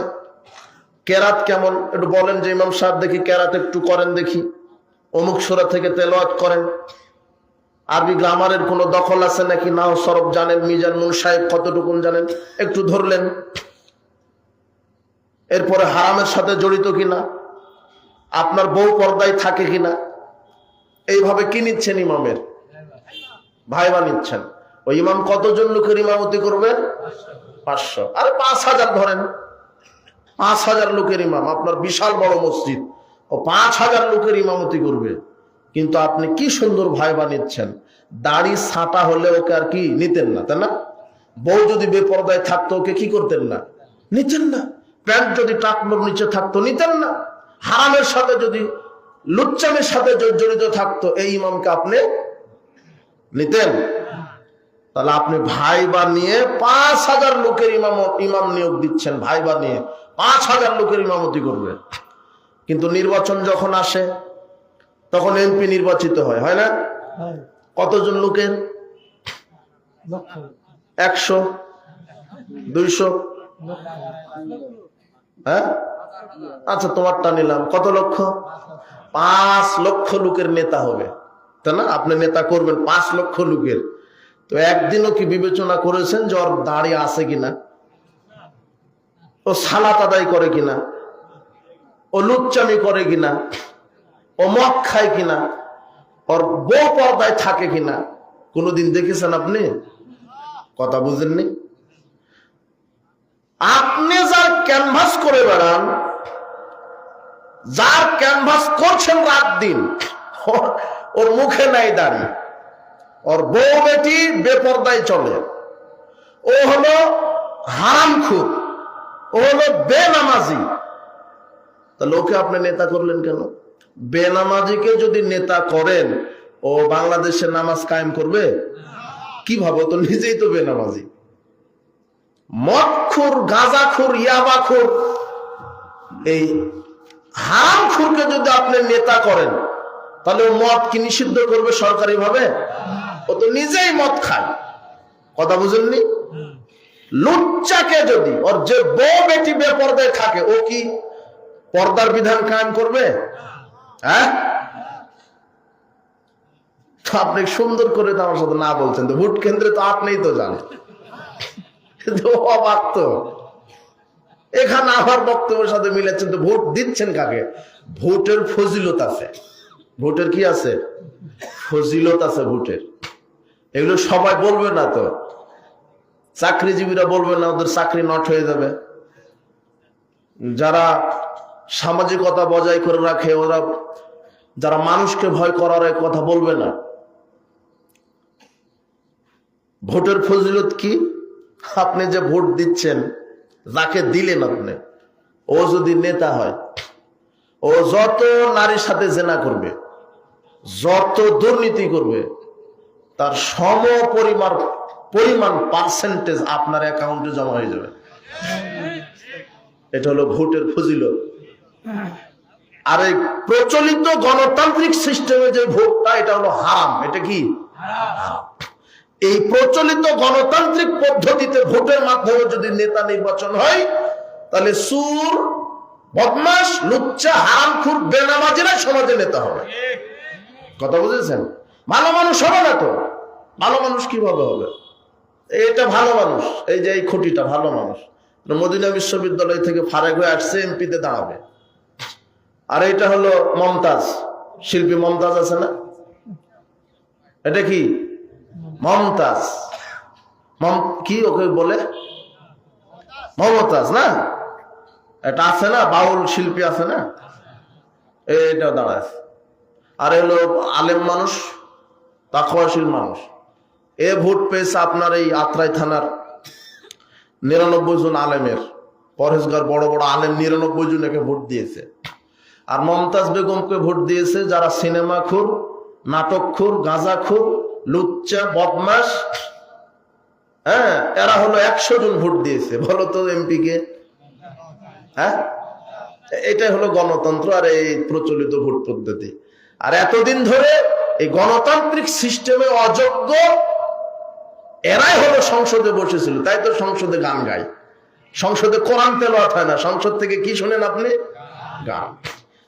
কেরাত কেমন? একটু বলেন যে ইমাম সাহেব দেখি কেরাত একটু করেন, দেখি অমুক সূরা থেকে তেলাওয়াত করেন। আরবি গ্রামারের কোনো দখল আছে নাকি? নাও সরব জানেন, মিজান, মুন সাহেব কতটুকুন জানেন, একটু ধরলেন। এরপরে হারামের সাথে জড়িত কিনা, আপনার বউ পর্দায় থাকে কিনা, এইভাবে কি নিচ্ছেন? ইমামের ভাইবা নিচ্ছেন। ওই ইমাম কতজন লোকের ইমামতি করবেন? 500। আরে 5000 ধরেন, 5000 লোকের ইমাম। আপনার বিশাল বড় মসজিদ, ও 5000 লোকের ইমামতি করবে। কিন্তু আপনি কি সুন্দর ভাইবা নিচ্ছেন। দাড়ি ছাঁটা হলে ওকে আর কি নিতেন না, তাই না? বউ যদি বেপরদায় থাকতো ওকে কি করতেন না? নিতেন না। প্যান্ট যদি টাকনোর নিচে থাকতো নিতেন না। হারামের সাথে যদি, লুচ্চামের সাথে জড়িত থাকতো, এই ইমামকে আপনি নিতেন? তাহলে আপনি ভাইবা নিয়ে 5000 লোকের ইমাম নিয়োগ দিচ্ছেন। ভাইবা নিয়ে 5000 লোকের ইমামতি করবে। কিন্তু নির্বাচন যখন আসে তখন এমপি নির্বাচিত হয়, হয় না? কতজন লোকের? 100, 200? হ্যাঁ, আচ্ছা তোমারটা নিলাম। কত লক্ষ? 5 লক্ষ লোকের নেতা হবে, তাই না? আপনি নেতা করবেন 5 লক্ষ লোকের। তো একদিনও কি বিবেচনা করেছেন যে ওর দাড়ি আছে কিনা, ও সালাত আদায় করে কিনা, ও লুচ্চামি করে কিনা, ও মদ খায় কিনা, ওর বউ পর্দায় থাকে কিনা? কোনদিন দেখেছেন আপনি? কথা বুঝেননি? আপনি যার ক্যানভাস করে বেড়ান, যার ক্যানভাস করছেন রাত দিন, ওর মুখে নাই দাড়ি, ওর বউ বেটি বেপর্দায় চলে, ও হলো হারামখোর, ও হলো বেনামাজি, তাহলে ওকে আপনি নেতা করলেন কেন? বেনামাজিকে যদি নেতা করেন, ও বাংলাদেশে নামাজ কায়েম করবে কিভাবে? তো নিজেই তো বেনামাজি। মদখোর, গাঁজাখোর, ইয়াবাখোর, এই হারামখোরকে যদি আপনি নেতা করেন, তাহলে ও মদ কি নিষিদ্ধ করবে সরকারি ভাবে? ও তো নিজেই মদ খায়। কথা বুঝেননি? লুচ্চাকে যদি, ওর যে বউ বেটি বেপর্দায় থাকে, ও কি পর্দার বিধান কায়েম করবে? হ্যাঁ, আপনি সুন্দর করে তো আমার সাথে না বলছেন। তো ভোট কেন্দ্রে তো আপনিই তো জানেন, অবাক তো। এখানে আমার বক্তব্যের সাথে মিলাচ্ছেন তো ভোট দিচ্ছেন কাকে? ভোটের ফজিলত আছে। ভোটের কি আছে? ফজিলত আছে ভোটের। এগুলো সবাই বলবে না তো, চাকরিজীবীরা বলবে না, ওদের চাকরি নট হয়ে যাবে। যারা সামাজিকতা বজায় করে রাখে, ওরা যারা মানুষকে ভয় করার কথা বলবে না। ভোটের ফজিলত কি? আপনি যে ভোট দিচ্ছেন, যাকে দিলেন আপনি, ও যদি নেতা হয়, ও যত নারীর সাথে জেনা করবে, যত দুর্নীতি করবে, তার সম পরিমাণ পার্সেন্টেজ আপনার অ্যাকাউন্টে জমা হয়ে যাবে। এটা হলো ভোটের ফজিলত। আর এই প্রচলিত গণতান্ত্রিক সিস্টেমে যে ভোটটা, এটা হলো হারাম। এটা কি? এই প্রচলিত গণতান্ত্রিক পদ্ধতিতে ভোটের মাধ্যমে যদি নেতা নির্বাচন হয়, তাহলে সুর, বদমাশ, লুচ্চা, হারামখোর, বেনামাজিরা সমাজে নেতা হবে। কথা বুঝেছেন? ভালো মানুষ হবে না তো। ভালো মানুষ কিভাবে হবে? এটা ভালো মানুষ, এই যে এই খুঁটিটা ভালো মানুষ, মদিনা বিশ্ববিদ্যালয় থেকে ফারেক হয়ে আসছে, এমপিতে দাঁড়াবে। আর এটা হলো মমতাজ, শিল্পী মমতাজ আছে না? এটা কি মমতাজ? কি ওকে বলে? মমতাজ না? এটা আছে না, বাউল শিল্পী আছে না, এটা দাঁড়ায়। আর হলো আলেম মানুষ, তাকওয়াশীল মানুষ। এ ভোট পেয়েছে আপনার এই আত্রাই থানার 99 জন আলেমের, পরহেজগার বড় বড় আলেম 99 জন একে ভোট দিয়েছে। আর মমতাজ বেগমকে ভোট দিয়েছে যারা সিনেমাখোর, নাটকখোর, গাঁজাখোর, লুচ্চা, বদমাশ। হ্যাঁ, এরা হলো 100 জন ভোট দিয়েছে। বলো তো এমপি কে? হ্যাঁ, এটাই হলো গণতন্ত্র আর এই প্রচলিত ভোট পদ্ধতি। আর এতদিন ধরে এই গণতান্ত্রিক সিস্টেমে অযোগ্য এরাই হলো সংসদে বসেছিল। তাই তো সংসদে গান গায়, সংসদে কোরআন তেলাওয়াত হয় না, সংসদ থেকে কি শোনেন আপনি? গান।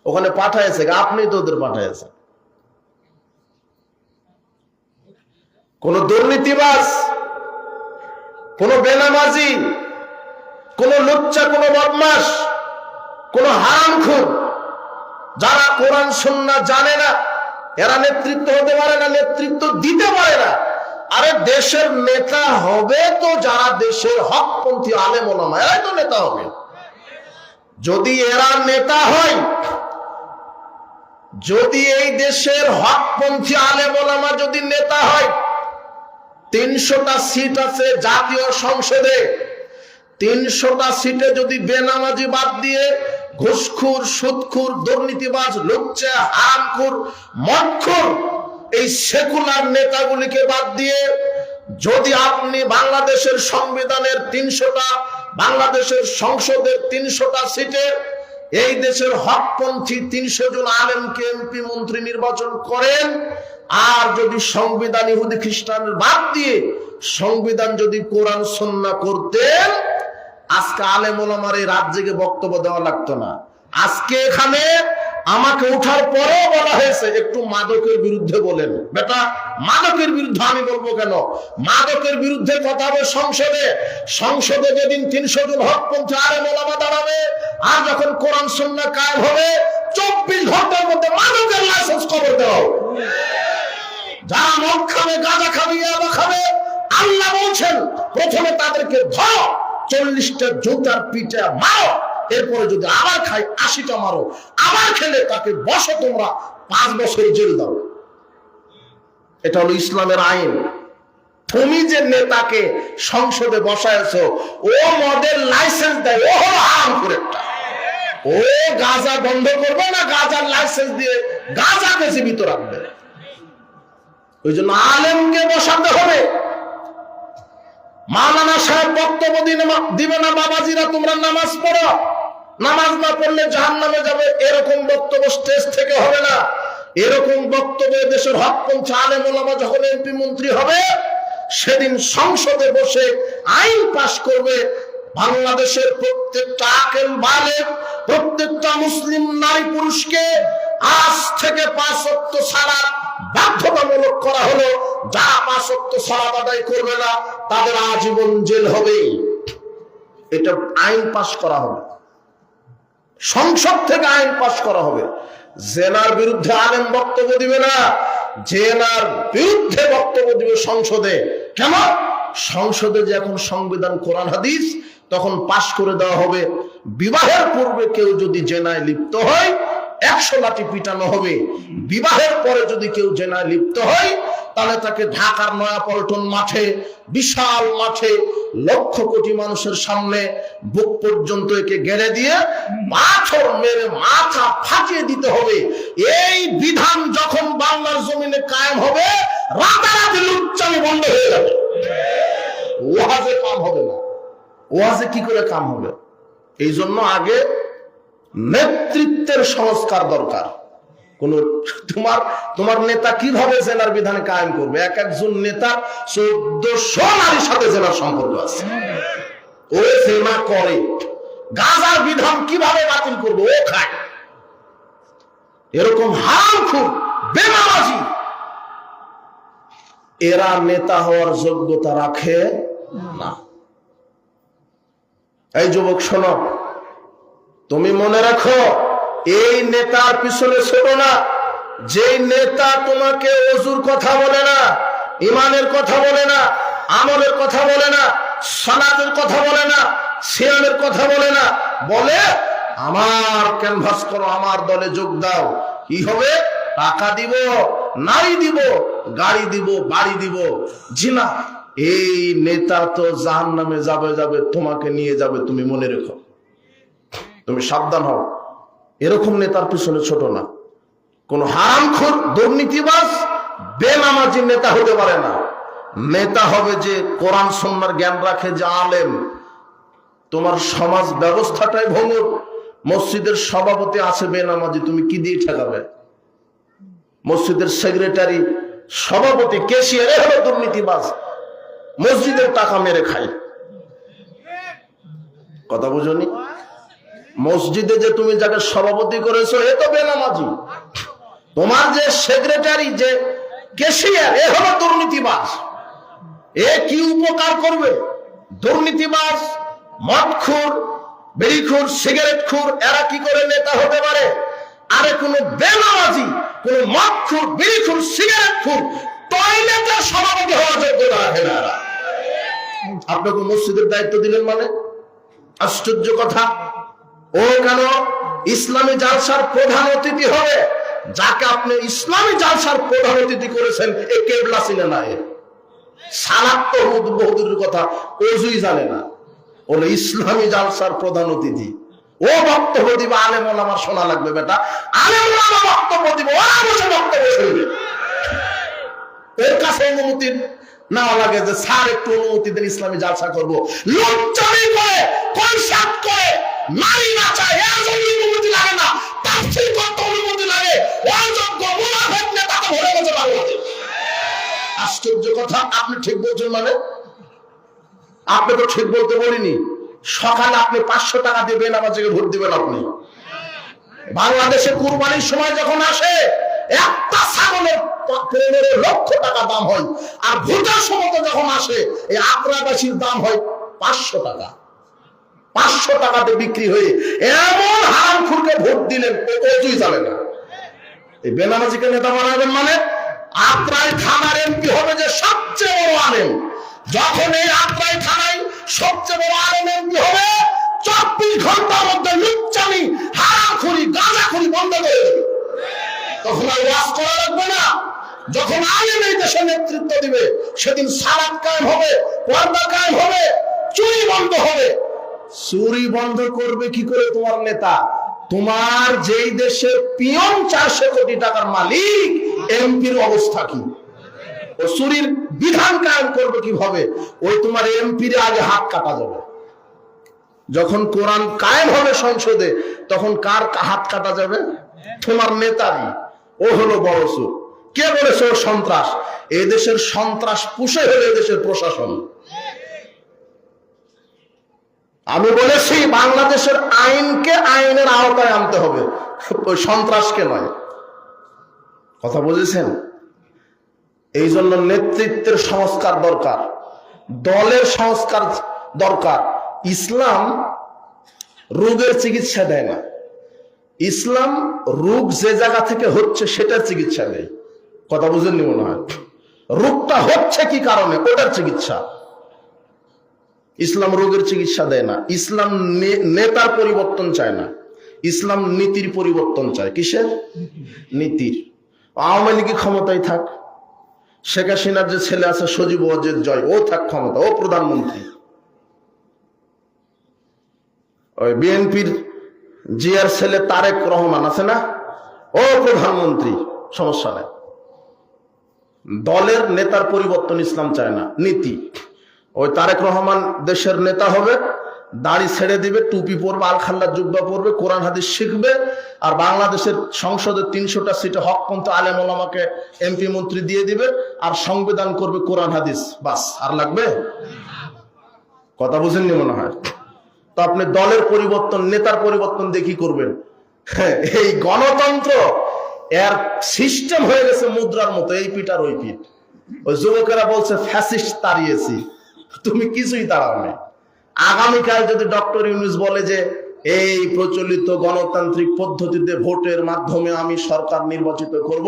ওখানে পাঠাইছে, আপনি তো ওদের পাঠাইছে। কোন দুর্নীতিবাজ, কোন বেনামাজি, কোন লুচ্চা, কোন বদমাশ, কোন হারামখোর, যারা কোরআন সুন্নাহ জানে না, এরা নেতৃত্ব হতে পারে না, নেতৃত্ব দিতে পারে না। আরে দেশের নেতা হবে তো যারা দেশের হকপন্থী আলেম ওলামা, এরাই তো নেতা হবে। যদি এরা নেতা হয়, যদি এই দেশের হকপন্থী আলেম ওলামা যদি নেতা হয়, 300টা সিট আছে জাতীয় সংসদে, 300টা সিটে যদি বেনামাজি বাদ দিয়ে ঘুষখোর, সুদখোর, দুর্নীতিবাজ, লুচ্চা, হারামখোর, মদখোর, এই সেকুলার নেতাগুলিকে বাদ দিয়ে যদি আপনি বাংলাদেশের সংবিধানের 300টা, বাংলাদেশের সংসদের 300টা সিটে এই দেশের হকপন্থী 300 জন আলেমকে এমপি মন্ত্রী নির্বাচন করেন, আর যদি সংবিধান ইহুদি খ্রিস্টানের বাদ দিয়ে সংবিধান যদি কোরআন সুন্নাহ করতেন, আজকে আলেম ওলামার এই রাজ্যকে বক্তব্য দেওয়া লাগতো না। আজকে এখানে আমাকে উঠার পরেও বলা হয়েছে একটু মাদকের বিরুদ্ধে বলেন। বেটা, মাদকের বিরুদ্ধে আমি বলবো কেন? মাদকের বিরুদ্ধে কথা হবে সংসদে। সংসদে যেদিন 300 জন হকপন্থী আলেম ওলামা দাঁড়াবে, আর যখন কোরআন সুন্নাহ কায়েম হবে, 24 ঘন্টার মধ্যে মাদকের লাইসেন্স কবর দেওয়া হবে। যারা মদ খাবে, গাঁজা খাবে, ইয়াবা খাবে, আল্লাহ বলছেন প্রথমে তাদেরকে ধরো, 40টা জুতার পিঠে মারো, এরপরে যদি আবার খাই 80টা মারো, আবার খেলে তাকে বসো তোমরা 5 বছর জেল দাও। এটা হলো ইসলামের আইন। তুমি যে নেতাকে সংসদে বসায়ছো, ও মদের লাইসেন্স দেয়, ও হলো হারামখোর একটা। ও গাঁজা বন্ধ করবে না, গাঁজার লাইসেন্স দিয়ে গাঁজাকে জীবিত রাখবে। ওই জন্য আলেমকে বসাতে হবে। মাওলানা সাহেব বক্তব্য দিবে না, বাবাজিরা তোমরা নামাজ পড়ো, নামাজ না পড়লে জাহান্নামে যাবে, এরকম বক্তব্য স্টেজ থেকে হবে না। এরকম বক্তব্য দেশের হকপন্থী আলেম ওলামা যখন এমপি মন্ত্রী হবে, সেদিন সংসদে বসে আইন পাশ করবে। বাংলাদেশের প্রত্যেকটা আকেল বালেগ, প্রত্যেকটা মুসলিম নারী পুরুষকে আজ থেকে 5 ওয়াক্ত সালাত বাধ্যতামূলক করা হলো। যারা 5 ওয়াক্ত সালাত আদায় করবে না, তাদের আজীবন জেল হবে। এটা আইন পাশ করা হবে, সংসদ থেকে আইন পাশ করা হবে। জেনার বিরুদ্ধে আলেম বক্তব্য দিবে না, জেনার বিরুদ্ধে বক্তব্য দিবে সংসদে। কেন? সংসদে যে এখন সংবিধান কোরআন হাদিস, তখন পাশ করে দেওয়া হবে বিবাহের পূর্বে কেউ যদি জেনায় লিপ্ত হয় 100 লাঠি পিটানো হবে, বিবাহের পরে যদি কেউ জেনায় লিপ্ত হয় তাহলে তাকে ঢাকার নয়াপল্টন মাঠে, বিশাল মাঠে, লক্ষ কোটি মানুষের সামনে বুক পর্যন্ত একে গেড়ে দিয়ে পাথর মেরে মাথা ফাটিয়ে দিতে হবে। এই বিধান যখন বাংলার জমিনে কায়েম হবে, রাতারাতি লুচ্চামি বন্ধ হয়ে যাবে। ওয়াজে কাম হবে না। ওয়াজে কি করে কাম হবে? এই জন্য আগে নেতৃত্বের সংস্কার দরকার। কোন তোমার নেতা কিভাবে জেনার বিধান কায়েম করবে? এক একজন নেতা 1400 নারীর সাথে জেনার সম্পর্ক আছে, ও জেনা করে। গাঁজার বিধান কিভাবে বাতিল করবে? ও খায়। এরকম হারামখোর বেনামাজি এরা নেতা হওয়ার যোগ্যতা রাখে না। এই যুবক শোনো, তুমি মনে রাখো, এই নেতার পিছনে ছোটো না। যে নেতা তোমাকে ওযুর কথা বলে না, ইমানের কথা বলে না, আমলের কথা বলে না, সালাতের কথা বলে না, সিয়ামের কথা বলে না, বলে আমার ক্যানভাস করো, আমার দলে যোগ দাও, কি হবে? টাকা দিব, নারী দিব, গাড়ি দিব, বাড়ি দিব। জি না, এই নেতা তো জাহান্নামে যাবে, তোমাকে নিয়ে যাবে। তুমি মনে রেখো, তুমি সাবধান হও। এরকম নেতার পিছনে ছোট না। কোন হারামখোর দুর্নীতিবাজ বেনামাজি নেতা হতে পারে না। নেতা হবে যে কোরআন সুন্নাহর জ্ঞান রাখে, যে আলেম। তোমার সমাজ ব্যবস্থাটাই ভঙ্গুর। মসজিদের সভাপতি আছে বেনামাজি, তুমি কি দিয়ে ঠেকাবে? মসজিদের সেক্রেটারি, সভাপতি, ক্যাশিয়ার হলো দুর্নীতিবাজ, মসজিদের টাকা মেরে খায়। কথা বুঝনি? মসজিদে যে তুমি যাকে সভাপতি করেছো, এ তো বেনামাজি। তোমার যে সেক্রেটারি, যে ক্যাশিয়ার, এ হলো দুর্নীতিবাজ। এ কি উপকার করবে? দুর্নীতিবাজ, মদখোর, বিড়িখোর, সিগারেটখোর, এরা কি করে নেতা হতে পারে? আরে কোন বেনামাজি, কোন মদখোর, বিড়িখোর, সিগারেটখোর টয়লেটের সভাপতি হওয়ার যোগ্যতা রাখে না। আপনাকে মসজিদের দায়িত্ব দিলেন মানে? আশ্চর্য কথা। ও কেন ইসলামী জালসার প্রধান অতিথি হবে? যাকে আপনি ইসলামী জালসার প্রধান অতিথি করেছেন, এ কেবলা চিনে না, এ সালাত তো বহুদূরের কথা, ওযুই জানে না, বলে ইসলামী জালসার প্রধান অতিথি। ও বক্তব্য দিবে, আলেম ওলামার শোনা লাগবে। বেটা, আলেম ওলামা বক্তব্য দিবে, ওরা বসে বক্তব্য শুনবে। এর কাছে অনুমতি নেওয়া লাগে যে স্যার একটু অনুমতি দেন, ইসলামী জালসা করবো। লুচ্চামি করে, কনসার্ট করে, নারী নাচায়, এর জন্য অনুমতি লাগে না। তাফসীর করতে অনুমতি লাগে। অযোগ্য মুনাফিক নেতা তো ভরে গেছে বাংলাদেশ। আশ্চর্য কথা। আপনি ঠিক বলছেন মানে? আপনি তো ঠিক বলতে বলিনি। সকালে আপনি 500 টাকা দিয়ে বেনামাজিকে ভোট দিবেন। আপনি বাংলাদেশে কুরবানির সময় যখন আসে, একটা ছাগলের 15 লক্ষ টাকা দাম হয়, আর ভোটের সময় যখন আসে, এই আগ্রাবাসীর দাম হয় 500 টাকা। 500 টাকাতে বিক্রি হয়ে এমন হারামখোরকে ভোট দিলেন, ও কিছুই জানে না। এই বেনামাজিকে নেতা বানাবেন মানে? আত্রাই থানার এমপি হবে যে সবচেয়ে বড় আলেম। যখন এই আত্রাই থানায় সবচেয়ে বড় আলেম এমপি হবে, 24 ঘন্টার মধ্যে লুচ্চামি, হারামখোরি, গাঁজাখোরি বন্ধ করে দেবে। তখন আর ওয়াজ করা লাগবে না। যখন আলেম এই দেশে নেতৃত্ব দিবে, সেদিন সালাত কায়েম হবে, পর্দা কায়েম হবে, চুরি বন্ধ হবে। চুরি বন্ধ করবে কি করে তোমার নেতা? তোমার যেই দেশের পিয়ন 400 কোটি টাকার মালিক, এমপির অবস্থা কি? ও চুরির বিধান কায়েম করবে কিভাবে? ওই তোমার এমপির আগে হাত কাটা যাবে। যখন কোরআন কায়েম হবে সংসদে, তখন কার হাত কাটা যাবে? তোমার নেতারই। ও হলো বড় চোর। কে বলেছে ও সন্ত্রাস? এই দেশের সন্ত্রাস পুষে হলো এই দেশের প্রশাসন। আমি বলেছি বাংলাদেশের আইনকে আইনের আওতায় আনতে হবে, ওই সন্ত্রাসকে নয়। কথা বুঝেছেন? এই জন্য নেতৃত্বের সংস্কার দরকার, দলের সংস্কার দরকার, ইসলাম রোগের চিকিৎসা দেয় না। ইসলাম রোগ যে জায়গা থেকে হচ্ছে সেটার চিকিৎসা দেয়। কথা বুঝেননি মনে হয়? রোগটা হচ্ছে কি কারণে, ওটার চিকিৎসা। ইসলাম রোগের চিকিৎসা দেয় না। ইসলাম নেতার পরিবর্তন চায় না, ইসলাম নীতির পরিবর্তন চায়। কিসের? নীতির। আওয়ামী লীগ ক্ষমতায় থাক, শেখ হাসিনার যে ছেলে আছে সজীব ওয়াজেদ জয়, ও থাক ক্ষমতা, ও প্রধানমন্ত্রী। ওই বিএনপির জিয়ার ছেলে তারেক রহমান আছে না, ও প্রধানমন্ত্রী, সমস্যা নেই। দলের নেতার পরিবর্তন ইসলাম চায় না, নীতি। ওই তারেক রহমান দেশের নেতা হবে, দাড়ি ছেড়ে দিবে, টুপি পরবে, আলখাল্লার জুব্বা পরবে, কোরআন হাদিস শিখবে, আর বাংলাদেশের সংসদের 300টা সিটে হকপন্থী আলেম ওলামাকে এমপি মন্ত্রী দিয়ে দিবে, আর সংবিধান করবে কোরআন হাদিস, বাস। আর লাগবে? কথা বুঝেননি মনে হয়? তো আপনি দলের পরিবর্তন, নেতার পরিবর্তন দিয়ে কি করবেন? এই গণতন্ত্র এর সিস্টেম হয়ে গেছে মুদ্রার মতো, এই পিঠ আর ওই পিঠ। ওই যুবকেরা বলছে ফ্যাসিস্ট তাড়িয়েছি, তুমি কিছুই তাড়াওনি। আগামীকাল যদি ডক্টর ইউনূস বলে যে এই প্রচলিত গণতান্ত্রিক পদ্ধতিতে ভোটের মাধ্যমে আমি সরকার নির্বাচিত করব,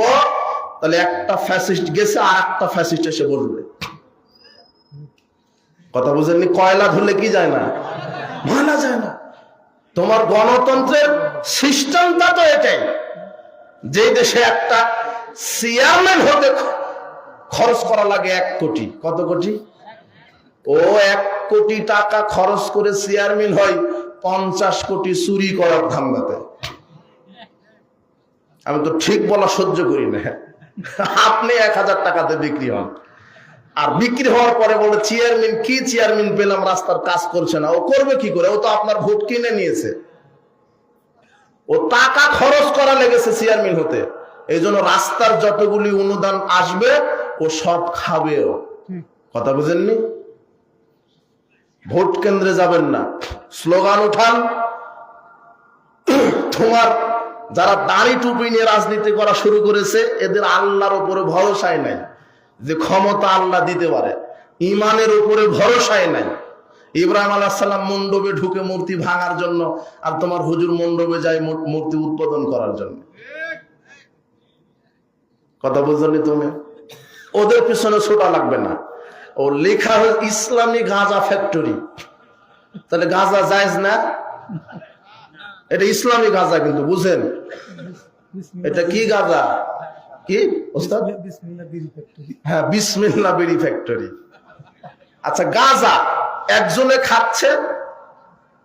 তাহলে একটা ফ্যাসিস্ট গেছে আর একটা ফ্যাসিস্ট এসে বসবে। কথা বুঝেননি? কয়লা ধরলে কি যায় না, মানা যায় না। তোমার গণতন্ত্রের সিস্টেমটা তো এটাই, যে দেশে একটা চেয়ারম্যান হতে খরচ করা লাগে 1 কোটি। কত কোটি? ও 1 কোটি টাকা খরচ করে চেয়ারম্যান হয় 50 কোটি চুরি করার ধান্দাতে। আমি তো ঠিক বলা সহ্য করি না। আপনি 1000 টাকাতে বিক্রি হন, আর বিক্রি হওয়ার পরে বলে চেয়ারম্যান কি চেয়ারম্যান পেলাম, রাস্তার কাজ করছে না। ও করবে কি করে? ও তো আপনার ভোট কিনে নিয়েছে, ও টাকা খরচ করা লেগেছে চেয়ারম্যান হতে। এই জন্য রাস্তার যতগুলি অনুদান আসবে ও সব খাবেও। কথা বুঝেননি? ভোট কেন্দ্রে যাবেন না, স্লোগান উঠান। তোমার যারা দাড়ি টুপি নিয়ে রাজনীতি করা শুরু করেছে, এদের আল্লাহর উপরে ভরসাই নাই যে ক্ষমতা আল্লাহ দিতে পারে, ইমানের উপরে ভরসাই নাই। ইব্রাহিম আলাইহিস সালাম মণ্ডপে ঢুকে মূর্তি ভাঙার জন্য, আর তোমার হুজুর মণ্ডপে যায় মূর্তি উদ্বোধন করার জন্য। কথা বুঝলি তুমি? ওদের পিছনে ছোটা লাগবে না। ও লেখা হয় ইসলামী গাঁজা ফ্যাক্টরি, তাহলে গাঁজা জায়েজ না? এটা ইসলামী গাঁজা, কিন্তু বুঝেন এটা কি গাঁজা? কি ওস্তাদ? হ্যাঁ, বিসমিল্লাহ বিড়ি ফ্যাক্টরি। আচ্ছা, গাঁজা একজনে খাচ্ছে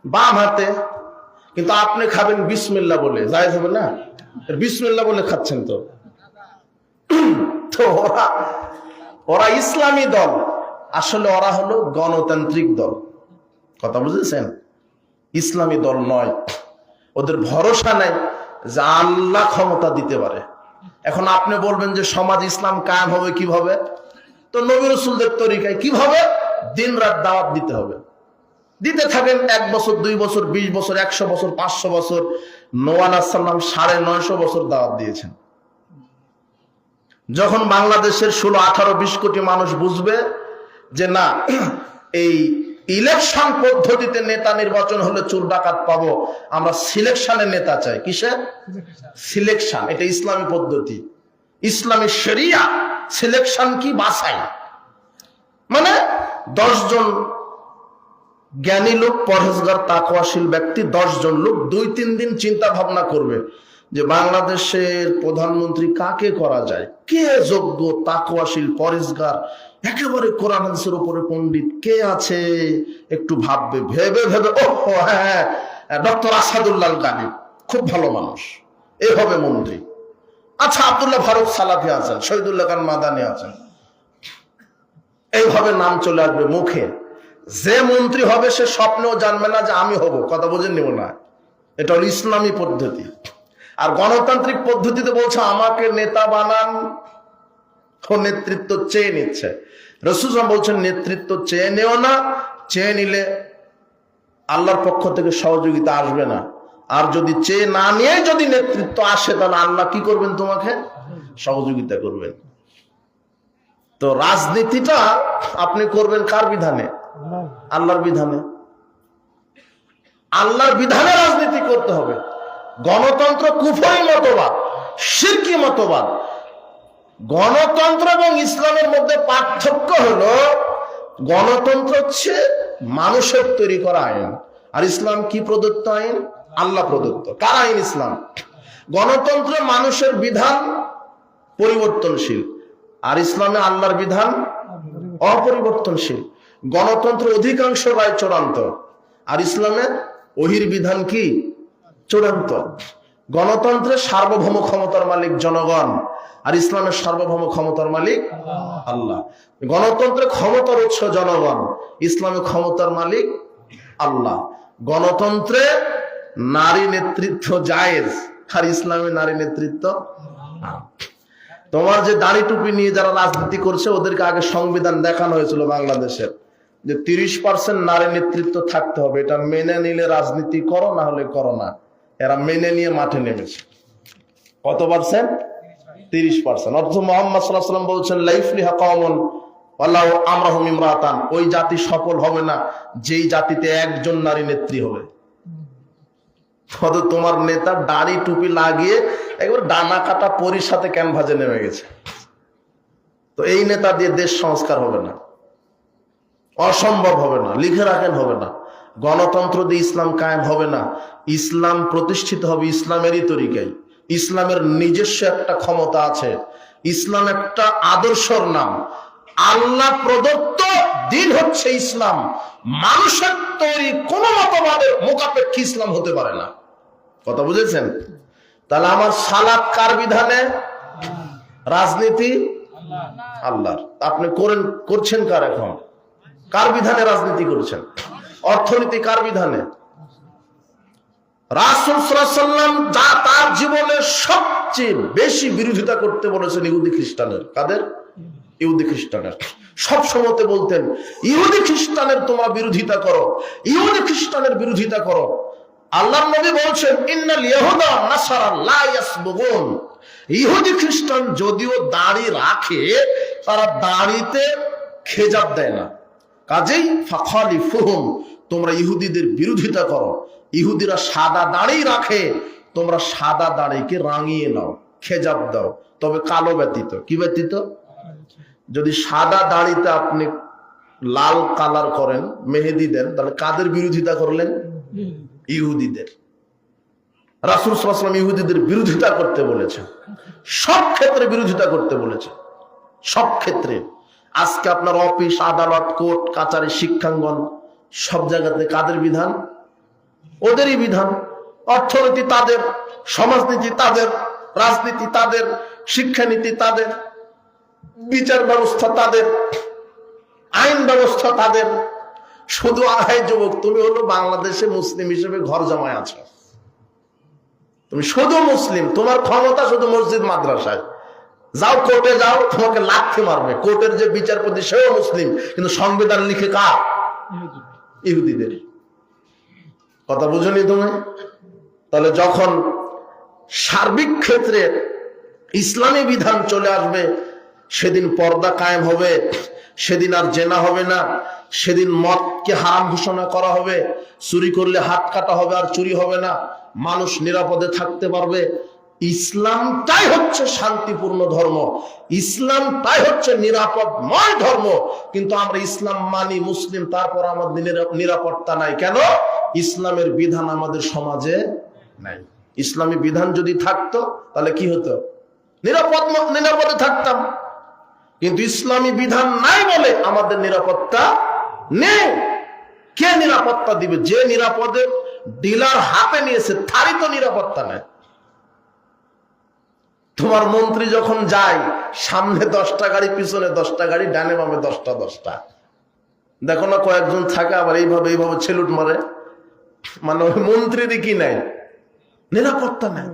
বাম হাতে, কিন্তু আপনি খাবেন বিসমিল্লাহ বলে, জায়েজ হবে না? বিসমিল্লাহ বলে খাচ্ছেন তো। তো ওরা ইসলামী দল, আসলে ওরা হলো গণতান্ত্রিক দল। কথা বুঝেছেন? ইসলামী দল নয়। ওদের ভরসা নাই যে আল্লাহ ক্ষমতা দিতে পারে। এখন আপনি বলবেন যে সমাজ ইসলাম কায়েম হবে কিভাবে? তো নবী রাসূলদের তরিকায়। কিভাবে? দিন রাত দাওয়াত দিতে হবে। দিতে থাকেন 1 বছর, 2 বছর, 20 বছর, 100 বছর, 500 বছর। নূহ আলাইহিস সালাম 950 বছর দাওয়াত দিয়েছেন। যখন বাংলাদেশের 16, 18, 20 কোটি মানুষ বুঝবে যে না, এই ইলেকশন পদ্ধতিতে নেতা নির্বাচন হলে চোর ডাকাত পাবো, আমরা সিলেকশনে নেতা চাই। কিসে? সিলেকশন। এটা ইসলামী পদ্ধতি, ইসলামী শরিয়া। সিলেকশন কি? বাছাই। মানে 10 জন জ্ঞানী লোক, পরহেজগার, তাকওয়াশীল ব্যক্তি, 10 জন লোক 2-3 দিন চিন্তা ভাবনা করবে যে বাংলাদেশের প্রধানমন্ত্রী কাকে করা যায়, কে যোগ্য, তাকওয়াশীল, পরহেজগার, একেবারে কোরআন হাদিসের উপরে পণ্ডিত কে আছে, একটু ভাববে। ভেবে ভেবে ও হ্যাঁ, ডক্টর আসাদুল্লাহ গানি খুব ভালো মানুষ, এ হবে মন্ত্রী। আচ্ছা, আব্দুল্লাহ ফারুক সালাফি আছেন, শহীদুল্লাহ খান মাদানি আছেন। এইভাবে নাম চলে আসবে মুখে। যে মন্ত্রী হবে সে স্বপ্নেও জানবে না যে আমি হব। কথা বোঝেন নিব না? এটা হল ইসলামী পদ্ধতি। আর গণতান্ত্রিক পদ্ধতিতে বলছে আমাকে নেতা বানান, ও নেতৃত্ব চেয়ে নিচ্ছে। রাসূল বলছেন নেতৃত্ব চেয়ে নেও না, চেয়ে নিলে আল্লাহর পক্ষ থেকে সহযোগিতা আসবে না। আর যদি চেয়ে না নিয়ে যদি নেতৃত্ব আসে, তাহলে আল্লাহ কি করবেন? তোমাকে সহযোগিতা করবেন। তো রাজনীতিটা আপনি করবেন কার বিধানে? আল্লাহর বিধানে। আল্লাহর বিধানে রাজনীতি করতে হবে। গণতন্ত্র কুফরি মতবাদ, শিরকি মতবাদ। গণতন্ত্র এবং ইসলামের মধ্যে পার্থক্য হলো, গণতন্ত্র হচ্ছে মানুষের তৈরি করা আইন, আর ইসলাম কি প্রদত্ত আইন? আল্লাহ প্রদত্ত। কার আইন? ইসলাম। গণতন্ত্রে মানুষের বিধান পরিবর্তনশীল, আর ইসলামে আল্লাহর বিধান অপরিবর্তনশীল। গণতন্ত্র অধিকাংশ রায় চূড়ান্ত, আর ইসলামে ওহির বিধান কি? চূড়ান্ত। গণতন্ত্রে সার্বভৌম ক্ষমতার মালিক জনগণ, আর ইসলামের সার্বভৌম ক্ষমতার মালিক আল্লাহ। গণতন্ত্রে ক্ষমতার উৎস জনগণ, ইসলামে ক্ষমতার মালিক আল্লাহ। গণতন্ত্রে নারী নেতৃত্ব জায়েজ, আর ইসলামে নারী নেতৃত্ব। তোমার যে দাড়ি টুপি নিয়ে যারা রাজনীতি করছে, ওদেরকে আগে সংবিধান দেখানো হয়েছিল বাংলাদেশের, যে 30% নারী নেতৃত্ব থাকতে হবে, এটা মেনে নিলে রাজনীতি করো, না হলে করো না। এরা মেনে নিয়ে মাঠে নেমেছে। কত পার্সেন্ট? 30%। অথচ মুহাম্মদ সাল্লাল্লাহু আলাইহি ওয়াসাল্লাম বলছেন, লাইফলিহা কওমুন ওয়ালাউ আমরাহুম ইমরাতান, ওই জাতি সফল হবে না যেই জাতিতে একজন নারী নেত্রী হবে। কত তোমার নেতা দাড়ি টুপি লাগিয়ে একবার ডানা কাটা পরির সাথে ক্যানভাসে নেমে গেছে। তো এই নেতা দিয়ে দেশ সংস্কার হবে না, অসম্ভব হবে না, লিখে রাখেন হবে না। গণতন্ত্র দিয়ে ইসলাম কায়েম হবে না। ইসলাম প্রতিষ্ঠিত হবে ইসলামেরই তরিকায়। ইসলামের নিজস্ব একটা ক্ষমতা আছে। ইসলাম একটা আদর্শর নাম। আল্লাহ প্রদত্ত দিন হচ্ছে ইসলাম। মানুষের তৈরি কোন মতবাদের মোকাপেক্ষী ইসলাম হতে পারে না। কথা বুঝেছেন? তাহলে আমার সালাত কার বিধানে? রাজনীতি আল্লাহর। আপনি করছেন কার? এখন কার বিধানে রাজনীতি করছেন? অর্থনীতি কার বিধানে? রাসূল সাল্লাল্লাহু আলাইহি ওয়াসাল্লাম যা তার জীবনে সবচেয়ে বেশি বিরোধিতা করতে বলেছেন ইহুদি খ্রিস্টানের। কাদের? ইহুদি খ্রিস্টানের। সব সময়তে বলতেন, ইহুদি খ্রিস্টানের তোমরা বিরোধিতা করো, ইহুদি খ্রিস্টানের বিরোধিতা করো। আল্লাহর নবী বলছেন, ইন্নাল ইয়াহুদা নাসারা লা ইয়াসবুগুন, ইহুদি খ্রিস্টান যদিও দাড়ি রাখে, তারা দাড়িতে খেজাব দেয় না। কাজেই ফাখালিফুহুম, তোমরা ইহুদিদের বিরোধিতা করো। ইহুদিরা সাদা দাড়ি রাখে, তোমরা সাদা দাড়িকে রাঙিয়ে নাও, খেজাব দাও, তবে কালো ব্যতীত। কি ব্যতীত? যদি সাদা দাড়িতে আপনি লাল কালার করেন, মেহেদি দেন, তাহলে কাদের বিরোধিতা করলেন? ইহুদিদের। রাসূল সাল্লাল্লাহু আলাইহি ওয়াসাল্লাম ইহুদিদের বিরোধিতা করতে বলেছেন, সব ক্ষেত্রে বিরোধিতা করতে বলেছেন, সব ক্ষেত্রে। আজকে আপনার অফিস, আদালত, কোর্ট কাচারি, শিক্ষাঙ্গন, সব জায়গাতে কাদের বিধান? ওদেরই বিধান। অর্থনীতি তাদের, সমাজনীতি তাদের, রাজনীতি তাদের, শিক্ষানীতি তাদের, বিচার ব্যবস্থা তাদের, আইন ব্যবস্থা তাদের। শুধু আয় যুবক, তুমি হলো বাংলাদেশে মুসলিম হিসেবে ঘর জমায় আছো, তুমি শুধু মুসলিম, তোমার ক্ষমতা শুধু মসজিদ মাদ্রাসায়। যাও কোর্টে যাও, তোমাকে লাথি মারবে। কোর্টের যে বিচারপতি সেও মুসলিম, কিন্তু সংবিধান লিখে কার? ইহুদিদের। কথা বুঝনি তুমি? তাহলে যখন সার্বিক ক্ষেত্রে ইসলামী বিধান চলে আসবে, সেদিন পর্দা কায়েম হবে, সেদিন আর জেনা হবে না, সেদিন মদকে হারাম ঘোষণা করা হবে, চুরি করলে হাত কাটা হবে আর চুরি হবে না, মানুষ নিরাপদে থাকতে পারবে। ইসলামটাই হচ্ছে শান্তিপূর্ণ ধর্ম, ইসলামটাই হচ্ছে নিরাপদময় ধর্ম। কিন্তু আমরা ইসলাম মানি, মুসলিম, তারপর আমাদের নিরাপত্তা নাই। কেন? ইসলামের বিধান আমাদের সমাজে নাই। ইসলামী বিধান যদি থাকতো তাহলে কি হতো? নিরাপদে থাকতাম। কিন্তু ইসলামী বিধান নাই বলে আমাদের নিরাপত্তা নেই। কে নিরাপত্তা দিবে? যে নিরাপদে ডিলার হাতে নিয়েছে, তারই তো নিরাপত্তা নেই। তোমার মন্ত্রী যখন যায়, সামনে 10টা গাড়ি, পিছনে 10টা গাড়ি, ডানে বামে 10টা। দেখো না, কয়েকজন থাকে আবার এইভাবে ছেলুট মারে। মানে ওই মন্ত্রীরই কি নাই? নিরাপত্তা নেই।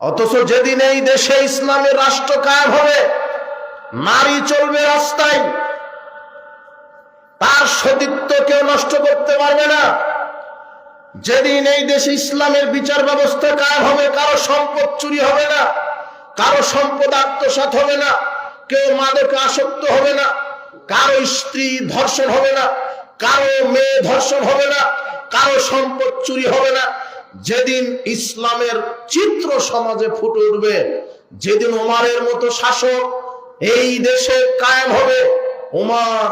অথচ যেদিন এই দেশে ইসলামের রাষ্ট্র কায়েম হবে, নারী চলবে রাস্তায়, তার সতীত্ব কেউ নষ্ট করতে পারবে না। যেদিন এই দেশে ইসলামের বিচার ব্যবস্থা কায়েম হবে, কারো সম্পদ চুরি হবে না, কারো সম্পদ আত্মসাৎ হবে না, কেউ মাদকে আসক্ত হবে না, কারো স্ত্রী ধর্ষণ হবে না, কারো মেয়ে ধর্ষণ হবে না, কারো সম্পদ চুরি হবে না। যেদিন ইসলামের চিত্র সমাজে ফুটে উঠবে, যেদিন ওমরের মতো শাসক এই দেশে কায়েম হবে, ওমর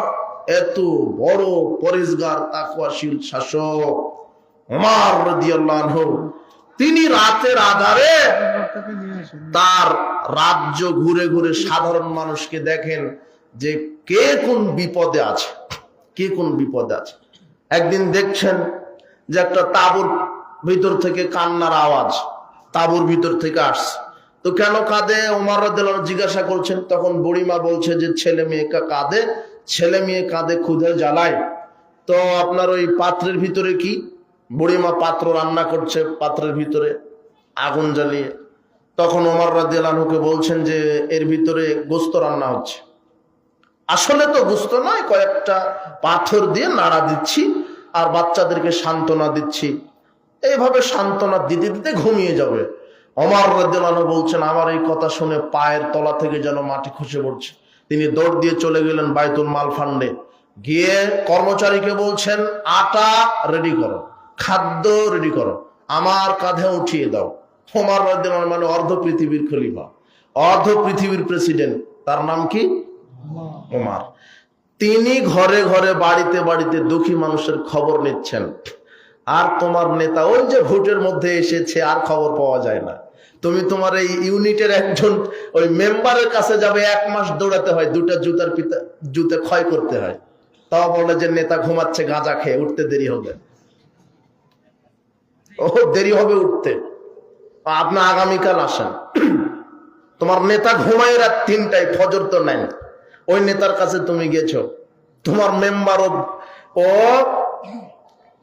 এত বড় পরেজগার তাকওয়াশীল শাসক ওমর রাদিয়াল্লাহু আনহু, তিনি রাতের আধারে তার রাজ্য ঘুরে ঘুরে সাধারণ মানুষকে দেখেন যে কে কোন বিপদে আছে, কে কোন বিপদে আছে। একদিন দেখছেন যে একটা তাঁবুর ভিতর থেকে কান্নার আওয়াজ তাঁবুর ভিতর থেকে আসছে। তো কেন কাঁদে ওমর রাদিয়াল্লাহু আনহু জিজ্ঞাসা করছেন। তখন বুড়িমা বলছে যে ছেলে মেয়ে কাঁদে, ছেলে মেয়ে কাঁদে ক্ষুধা জ্বালায়। তো আপনার ওই পাত্রের ভিতরে কি? বুড়িমা পাত্র রান্না করছে, পাত্রের ভিতরে আগুন জ্বালিয়ে। তখন ওমর রাদিয়াল্লাহু আনহুকে বলছেন যে এর ভিতরে গোস্ত রান্না হচ্ছে। আসলে তো গোস্ত নয়, কয়েকটা পাথর দিয়ে নাড়া দিচ্ছি আর বাচ্চাদেরকে সান্ত্বনা দিচ্ছি। এইভাবে সান্ত্বনা দিতে দিতে ঘুমিয়ে যাবে। ওমর রাদিয়াল্লাহু আনহু বলছেন আমার এই কথা শুনে পায়ের তলা থেকে যেন মাটি খসে পড়ছে। তিনি দৌড় দিয়ে চলে গেলেন বাইতুল মাল ফান্ডে, গিয়ে কর্মচারীকে বলছেন আটা রেডি করো, খাদ্য রেডি করো, আমার কাঁধে উঠিয়ে দাও। ওমর রাদিয়াল্লাহু আনহু মানে অর্ধ পৃথিবীর খলিফা, অর্ধ পৃথিবীর প্রেসিডেন্ট, তার নাম কি? ওমর। তিনি ঘরে ঘরে বাড়িতে বাড়িতে দুঃখী মানুষের খবর নিচ্ছেন। আর তোমার নেতা ওই যে ভোটের মধ্যে এসেছে, আর খবর পাওয়া যায় না। তুমি তোমার এই ইউনিটের একজন ওই মেম্বারের কাছে যাবে, 1 মাস দৌড়াতে হয়, 2টা জুতা ক্ষয় করতে হয়। তাও বলে যে নেতা ঘুমাচ্ছে গাঁজা খেয়ে, উঠতে দেরি হবে, ও দেরি হবে উঠতে, আপনি আগামীকাল আসেন। তোমার নেতা ঘুমায় রাত 3টায়, ফজর তো নাই। ওই নেতার কাছে তুমি গেছো, তোমার মেম্বার ও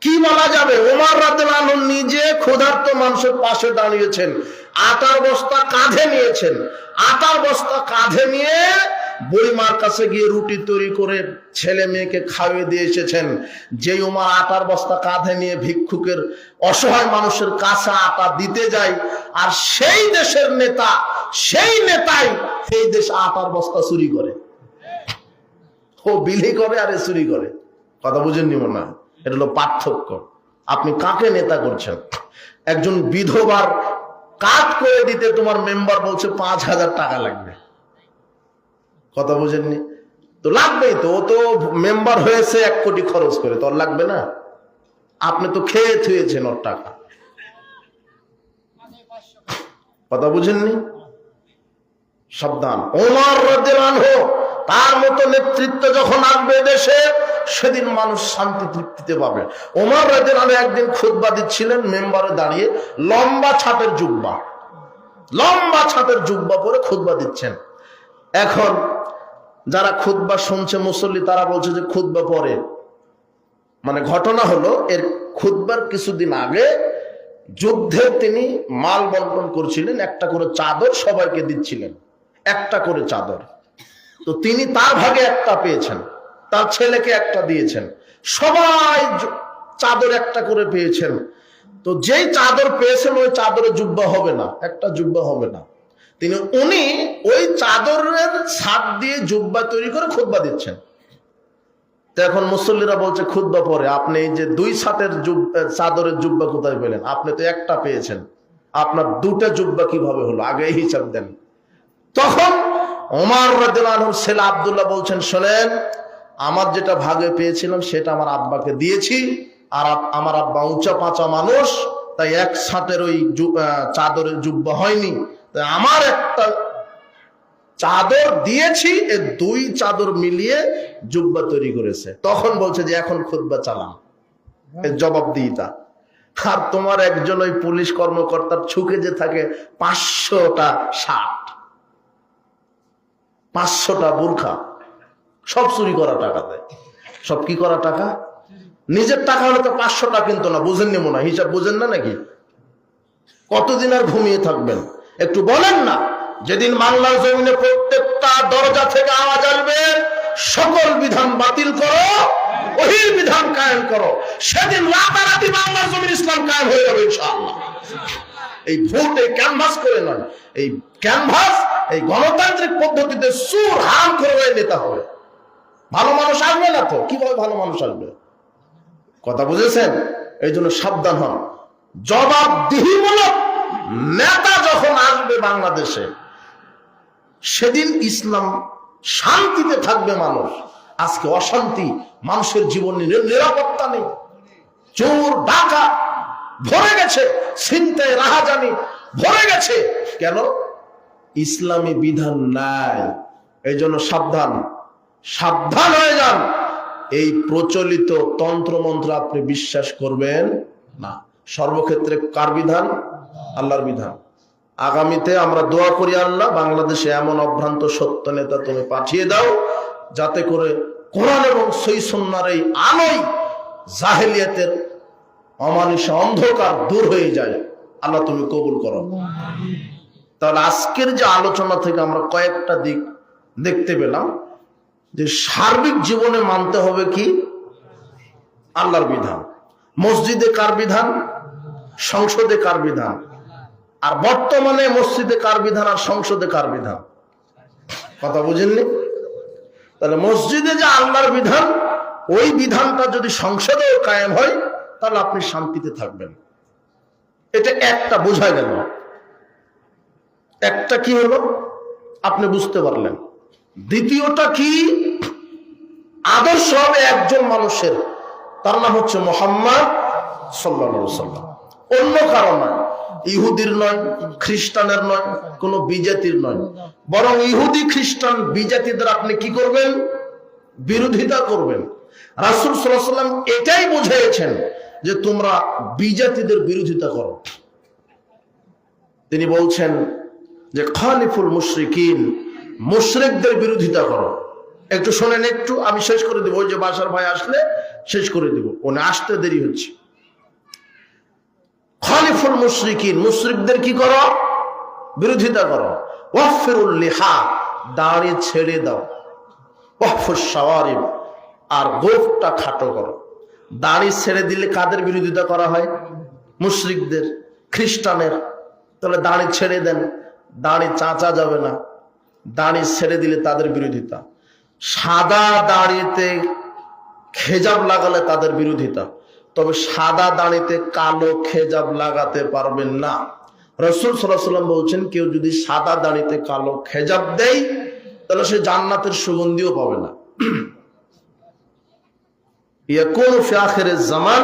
কি বলা যাবে? ওমর রাদিয়াল্লাহু আনহু নিজে ক্ষুধার্ত মানুষের পাশে দাঁড়িয়েছেন, আটার বস্তা কাঁধে নিয়েছেন, আটার বস্তা কাঁধে নিয়ে বুড়িমার কাছে গিয়ে রুটি তৈরি করে ছেলে মেয়েকে খাইয়ে দিয়ে এসেছেন। যে ওমর আটার বস্তা কাঁধে নিয়ে ভিক্ষুকের অসহায় মানুষের কাছে আটা দিতে যায়, আর সেই দেশের নেতা, সেই নেতাই সেই দেশে আটার বস্তা চুরি করে। ও বিলি করে আর চুরি করে। কথা বুঝেননি মনে হয়? এটা হলো পার্থক্য। আপনি কাকে নেতা করছেন? একজন বিধবার কাজ করে দিতে তোমার মেম্বার বলছে 5,000 টাকা লাগবে। কথা বুঝেননি? তো লাগবেই তো, ও তো মেম্বার হয়েছে 1 কোটি খরচ করে, তোর লাগবে না? আপনি তো খেয়ে থুয়েছেন ওর টাকা। কথা বুঝেননি? সাবধান। ওমর রাদিয়াল্লাহু আনহু তার মতো নেতৃত্ব যখন আসবে দেশে, সেদিন মানুষ শান্তি তৃপ্তিতে পাবে। ওমর রাদিয়াল্লাহু আনহু একদিন খুতবা দিচ্ছিলেন মেম্বারে দাঁড়িয়ে, লম্বা ছাপের জুব্বা পরে খুতবা দিচ্ছেন। এখন যারা খুতবা শুনছে মুসল্লি, তারা বলছে যে খুতবা পরে, মানে ঘটনা হলো এর খুতবার কিছুদিন আগে যুদ্ধে তিনি মাল বন্টন করছিলেন, একটা করে চাদর সবাইকে দিচ্ছিলেন, একটা করে চাদর। তো তিনি তার ভাগে একটা পেয়েছেন, তার ছেলেকে একটা দিয়েছেন, সবাই চাদর একটা করে পেয়েছেন। তো যেই চাদর পেয়েছেন ওই চাদরে জুব্বা হবে না, একটা জুব্বা হবে না। উনি ওই চাদরের ছাদ দিয়ে জুব্বা তৈরি করে খুতবা দিচ্ছেন। তো এখন মুসল্লিরা বলছে খুতবা পরে, আপনি এই যে 2 ছাদের চাদরের জুব্বা কোথায় পেলেন? আপনি তো একটা পেয়েছেন, আপনার 2টা জুব্বা কিভাবে হলো? আগে হিসাব দেন। তখন ওমর রাদিয়াল্লাহু আনহুর ছেলে আব্দুল্লাহ বলছেন, শোনেন, আমার যেটা ভাগে পেয়েছিলাম সেটা আমার আব্বাকে দিয়েছি, আর আমার আব্বা উঁচা পাঁচা মানুষ, তাই 1 ছাদের ওই চাদরের জুব্বা হয়নি, তাই আমার একটা চাদর দিয়েছি, এ 2 চাদর মিলিয়ে জুব্বা তৈরি করেছে। তখন বলছে যে এখন খুতবা চালান, এর জবাব দিইতা। আর তোমার একজন ওই পুলিশ কর্মকর্তার ছুকে যে থাকে 500টা শার্ট, 500টা বোরখা, সব চুরি করা টাকা দেয়। সব কি করা টাকা? নিজের টাকা হলে তো 500টা কিন্তু না, বুঝেননি মনে হয়? হিসাব বুঝেন না নাকি? কতদিন আর ঘুমিয়ে থাকবেন? একটু বলেন না। যেদিন বাংলার জমিনে প্রত্যেকটা দরজা থেকে আওয়াজ আসবে সকল বিধান বাতিল করো, ওহির বিধান কায়েম করো, সেদিন রাতারাতি বাংলার জমিন ইসলাম কায়েম হয়ে যাবে ইনশাআল্লাহ। এই ভোট এই ক্যানভাস করে নয়, এই ক্যানভাস এই গণতান্ত্রিক পদ্ধতিতে সুর হাম করে নেতা হবে। ভালো মানুষ আসবে না তো কিভাবে ভালো মানুষ আসবে? কথা বুঝেছেন? এই জন্য সাবধান হন। জবাবদিহিমূলক নেতা যখন আসবে বাংলাদেশে, সেদিন ইসলাম শান্তিতে থাকবে মানুষ। আজকে অশান্তি, মানুষের জীবনে নিরাপত্তা নেই, চোর ডাকা ভরে গেছে, ছিনতাই রাহাজানি ভরে গেছে। কেন? ইসলামী বিধান নাই। এই জন্য সাবধান, সাবধান হয়ে যান। এই প্রচলিত তন্ত্রমন্ত্র আপনি বিশ্বাস করবেন না। সর্বক্ষেত্রে কার বিধান? আল্লাহর বিধান। আগামীতে আমরা দোয়া করি, আল্লাহ বাংলাদেশে এমন অভ্রান্ত সত্য নেতা তুমি পাঠিয়ে দাও, যাতে করে কোরআন এবং সহিহ সুন্নাহর এই আলোয় জাহেলিয়াতের অমানুষা অন্ধকার দূর হয়ে যায়। আল্লাহ তুমি কবুল করো। তাহলে আজকের যে আলোচনা থেকে আমরা কয়েকটা দিক দেখতে পেলাম, যে সার্বিক জীবনে মানতে হবে কি? আল্লাহর বিধান। মসজিদে কার বিধান? সংসদে কার বিধান? আর বর্তমানে মসজিদে কার বিধান আর সংসদে কার বিধান? কথা বুঝেননি? তাহলে মসজিদে যে আল্লাহর বিধান, ওই বিধানটা যদি সংসদেও কায়েম হয়, তাহলে আপনি শান্তিতে থাকবেন। এটা একটা বোঝা গেল। একটা কি হলো আপনি বুঝতে পারলেন। দ্বিতীয়টা কি? আদর্শ হবে একজন মানুষের, তার নাম হচ্ছে মুহাম্মদ সাল্লাল্লাহু আলাইহি ওয়াসাল্লাম। অন্য কারো নয়, ইহুদির নয়, খ্রিস্টানের নয়, কোন বিজাতির নয়। বরং ইহুদি খ্রিস্টান বিজাতিদের আপনি কি করবেন? বিরোধিতা করবেন। রাসূল সাল্লাল্লাহু আলাইহি ওয়াসাল্লাম এটাই বুঝিয়েছেন যে তোমরা বিজাতিদের বিরোধিতা করো। তিনি বলছেন যে খালিফুল মুশরিকিন, মুশরিকদের বিরোধিতা করো। একটু শোনেন, একটু আমি শেষ করে দেব। ওই যে বাসার ভাই আসলে শেষ করে দেব, উনি আসতে দেরি হচ্ছে। খালিফুল মুশরিকিন, মুশরিকদের কি করো? বিরোধিতা করো। ওয়াফিরুল লিহা, দাড়ি ছেড়ে দাও। ওয়াফুস শাওয়ারিব, আর গোফটা খাটো করো। দাড়ি ছেড়ে দিলে কাদের বিরোধিতা করা হয়? মুশরিকদের, খ্রিস্টানের। তাহলে দাড়ি ছেড়ে দেন, দাড়ি চাঁচা যাবে না, দাড়ি ছেড়ে দিলে তাদের বিরোধিতা। সাদা দাড়িতে খেজাব লাগালে তাদের বিরোধিতা, তবে সাদা দাড়িতে কালো খেজাব লাগাতে পারবেন না। রাসূল সাল্লাল্লাহু আলাইহি ওয়াসাল্লাম বলছেন, কেউ যদি সাদা দাড়িতে কালো খেজাব দেয়, তাহলে সে জান্নাতের সুগন্ধিও পাবে না। ইয়াকুনু ফি আখিরিজ জামান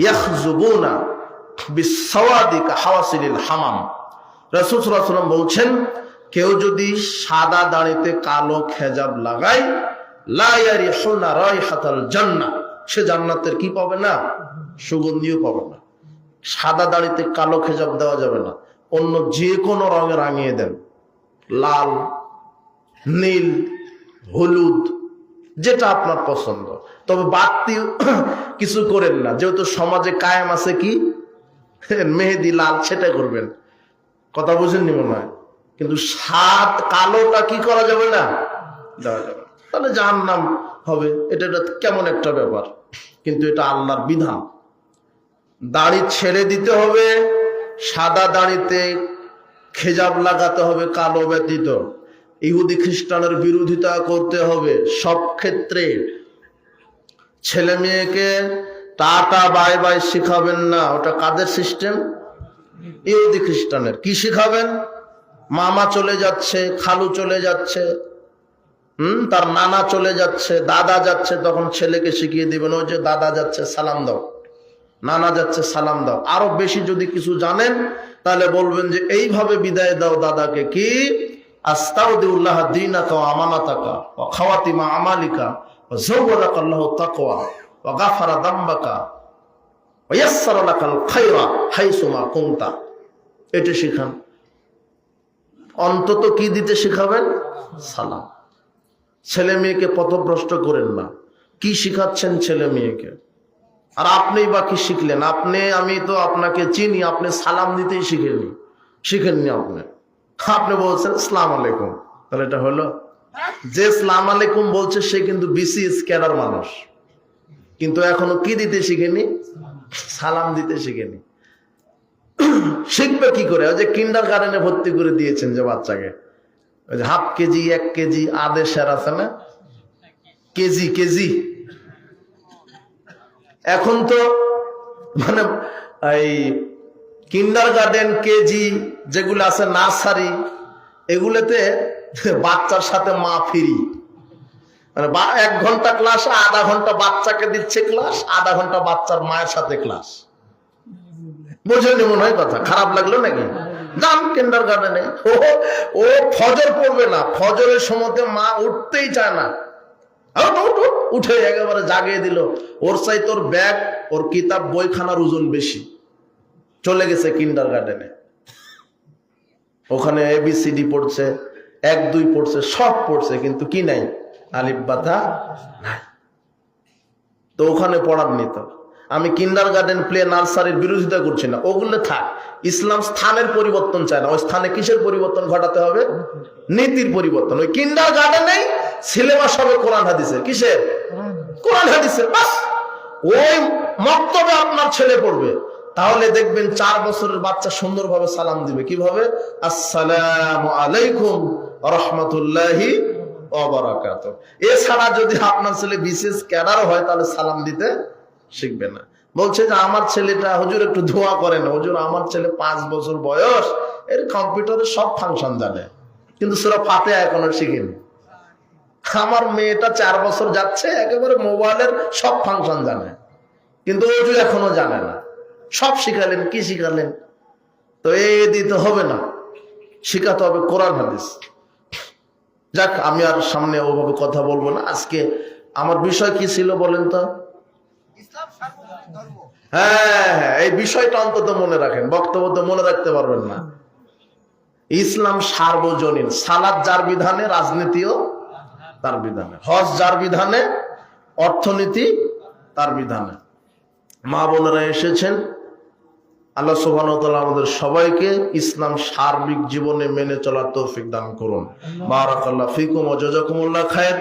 ইয়াখযুবুনা বিসসাওয়াদি কাহাওয়াসিলিল হামাম। রাসূল সাল্লাল্লাহু আলাইহি ওয়াসাল্লাম বলছেন, কেউ যদি সাদা দাড়িতে কালো খেজাব লাগায়, লা ইয়ারিহুনা রাইহাতাল জান্নাহ, সে জান্নাতের কি পাবে না? সুগন্ধিও পাবে না। সাদা দাড়িতে কালো খেজাব দেওয়া যাবে না, অন্য যে কোনো রঙে রাঙিয়ে দেন, লাল, নীল, হলুদ, যেটা আপনার পছন্দ। তবে বাড়তি কিছু করেন না, যেহেতু সমাজে কায়েম আছে কি মেহেদি লাল, সেটা করবেন। কথা বুঝেননি মনে হয়। কিন্তু সাদ কালোটা কি করা যাবে না? দেওয়া যাবে না। তাহলে জাহান্নাম হবে। এটা কেমন একটা ব্যাপার, কিন্তু এটা আল্লাহর বিধান। দাড়ি ছেড়ে দিতে হবে, সাদা দাড়িতে খেজাব লাগাতে হবে কালো ব্যতীত। ইহুদি খ্রিস্টানের বিরোধিতা করতে হবে সব ক্ষেত্রে। ছেলে মেয়েকে টাটা বাই বাই শিখাবেন না, ওটা কাদের সিস্টেম? ইহুদি খ্রিস্টানের। কি শিখাবেন? মামা চলে যাচ্ছে, খালু চলে যাচ্ছে, তার নানা চলে যাচ্ছে, দাদা যাচ্ছে, তখন ছেলেকে শিখিয়ে দিবেন, ওই যে দাদা যাচ্ছে সালাম দাও, নানা যাচ্ছে সালাম দাও। আরো বেশি যদি কিছু জানেন তাহলে বলবেন যে এইভাবে বিদায় দাও দাদাকে, কি আস্তাউদিউল্লাহ দীনাকা ওয়া আমানাতাকা ওয়া খাওয়াতিমা আমালিকা ওয়া যাওয়ালাকাল্লাহু তাকওয়া ওয়া গাফারা দামবাকা ওয়া ইয়াসসারা লাকাল খায়রা হাইসুমা কুনতা। এটা শিখান। অন্তত কি দিতে শিখাবেন? সালাম। ছেলে মেয়েকে পথভ্রষ্ট করেন না। কি শিখাচ্ছেন ছেলে মেয়েকে? আর আপনি বা কি শিখলেন? আমি তো আপনাকে চিনি, আপনি সালাম দিতেই শিখেননি। আপনি বলছেন আসসালামু আলাইকুম, তাহলে এটা হলো? যে আসসালামু আলাইকুম বলছে সে কিন্তু বিসিএস ক্যাডার মানুষ, কিন্তু এখনো কি দিতে শিখেনি? সালাম দিতে শিখেনি। শিখবে কি করে? ওই যে কিন্ডার গার্ডেনে ভর্তি করে দিয়েছেন যে বাচ্চাকে, ওই যে হাফ কেজি 1 কেজি আদেশের আছে না, কেজি। এখন তো মানে এই কিন্ডারগার্টেন, কেজি যেগুলো আছে, নার্সারি, এগুলোতে বাচ্চার সাথে মা ফ্রি। মানে 1 ঘন্টা ক্লাস, আধা ঘন্টা বাচ্চাকে দিচ্ছে ক্লাস, আধা ঘন্টা বাচ্চার মায়ের সাথে ক্লাস। বুঝলেন মনে হয় কথা? খারাপ লাগলো নাকি? যান কিন্ডারগার্টেনে। ও ফজর পড়বে না, ফজরের সময়তে মা উঠতেই চায় না, উঠে একেবারে জাগিয়ে দিল। ওর চাই তোর ব্যাগ, ওর কিতাব বইখানার ওজন বেশি। চলে গেছে কিন্ডারগার্টেনে, ওখানে ABCD পড়ছে, 1 2 পড়ছে, সব পড়ছে, কিন্তু কি নাই? আলিফ বাতা নাই। তো ওখানে পড়ার নিত। আমি কিন্ডারগার্টেন, প্লে, নার্সারির বিরোধিতা করছি না, ওগুলো থাক। ইসলাম স্থানের পরিবর্তন চায় না। ওই স্থানে কিসের পরিবর্তন ঘটাতে হবে? নীতির পরিবর্তন। ওই কিন্ডারগার্টেনেই সিলেবাস হবে কোরআন হাদিসের। কিসের? কোরআন হাদিসের। বাস ওই মক্তবে আপনার ছেলে পড়বে, তাহলে দেখবেন 4 বছরের বাচ্চা সুন্দরভাবে সালাম দিবে। কিভাবে? আসসালামু আলাইকুম রাহমাতুল্লাহি ওয়া বারাকাতুহু। এছাড়া যদি আপনার ছেলে বিশেষ ক্যাডার হয়, তাহলে সালাম দিতে শিখবে না। বলছে যে আমার ছেলেটা, হুজুর একটু দোয়া করেন। হুজুর আমার ছেলে 5 বছর বয়স, এর কম্পিউটারের সব ফাংশন জানে, কিন্তু সূরা ফাতিহা এখনো শিখেনি। আমার মেয়েটা 4 বছর যাচ্ছে, একেবারে মোবাইলের সব ফাংশন জানে, কিন্তু ওযু এখনো জানে না। সব শিখালেন, কি শিখালেন? তো এই দিতে হবে না, শিখাতে হবে কোরআন হাদিস। যাক, আমি আর সামনে ওভাবে কথা বলবো না। আজকে আমার বিষয় কি ছিল বলেন তো? হ্যাঁ, এই বিষয়টা অন্তত মনে রাখেন, বক্তব্য তো মনে রাখতে পারবেন না। ইসলাম সার্বজনীন। সালাত যার বিধানে, রাজনীতিও তার বিধানে। হজ যার বিধানে, অর্থনীতি তার বিধানে। মা বোনেরা এসেছেন, আল্লাহ সুবহানাহু ওয়া তাআলা আমাদের সবাইকে ইসলাম সার্বিক জীবনে মেনে চলার তৌফিক দান করুন। বারাকাল্লাহু ফিকুম ওয়া জাযাকুমুল্লাহ খায়র।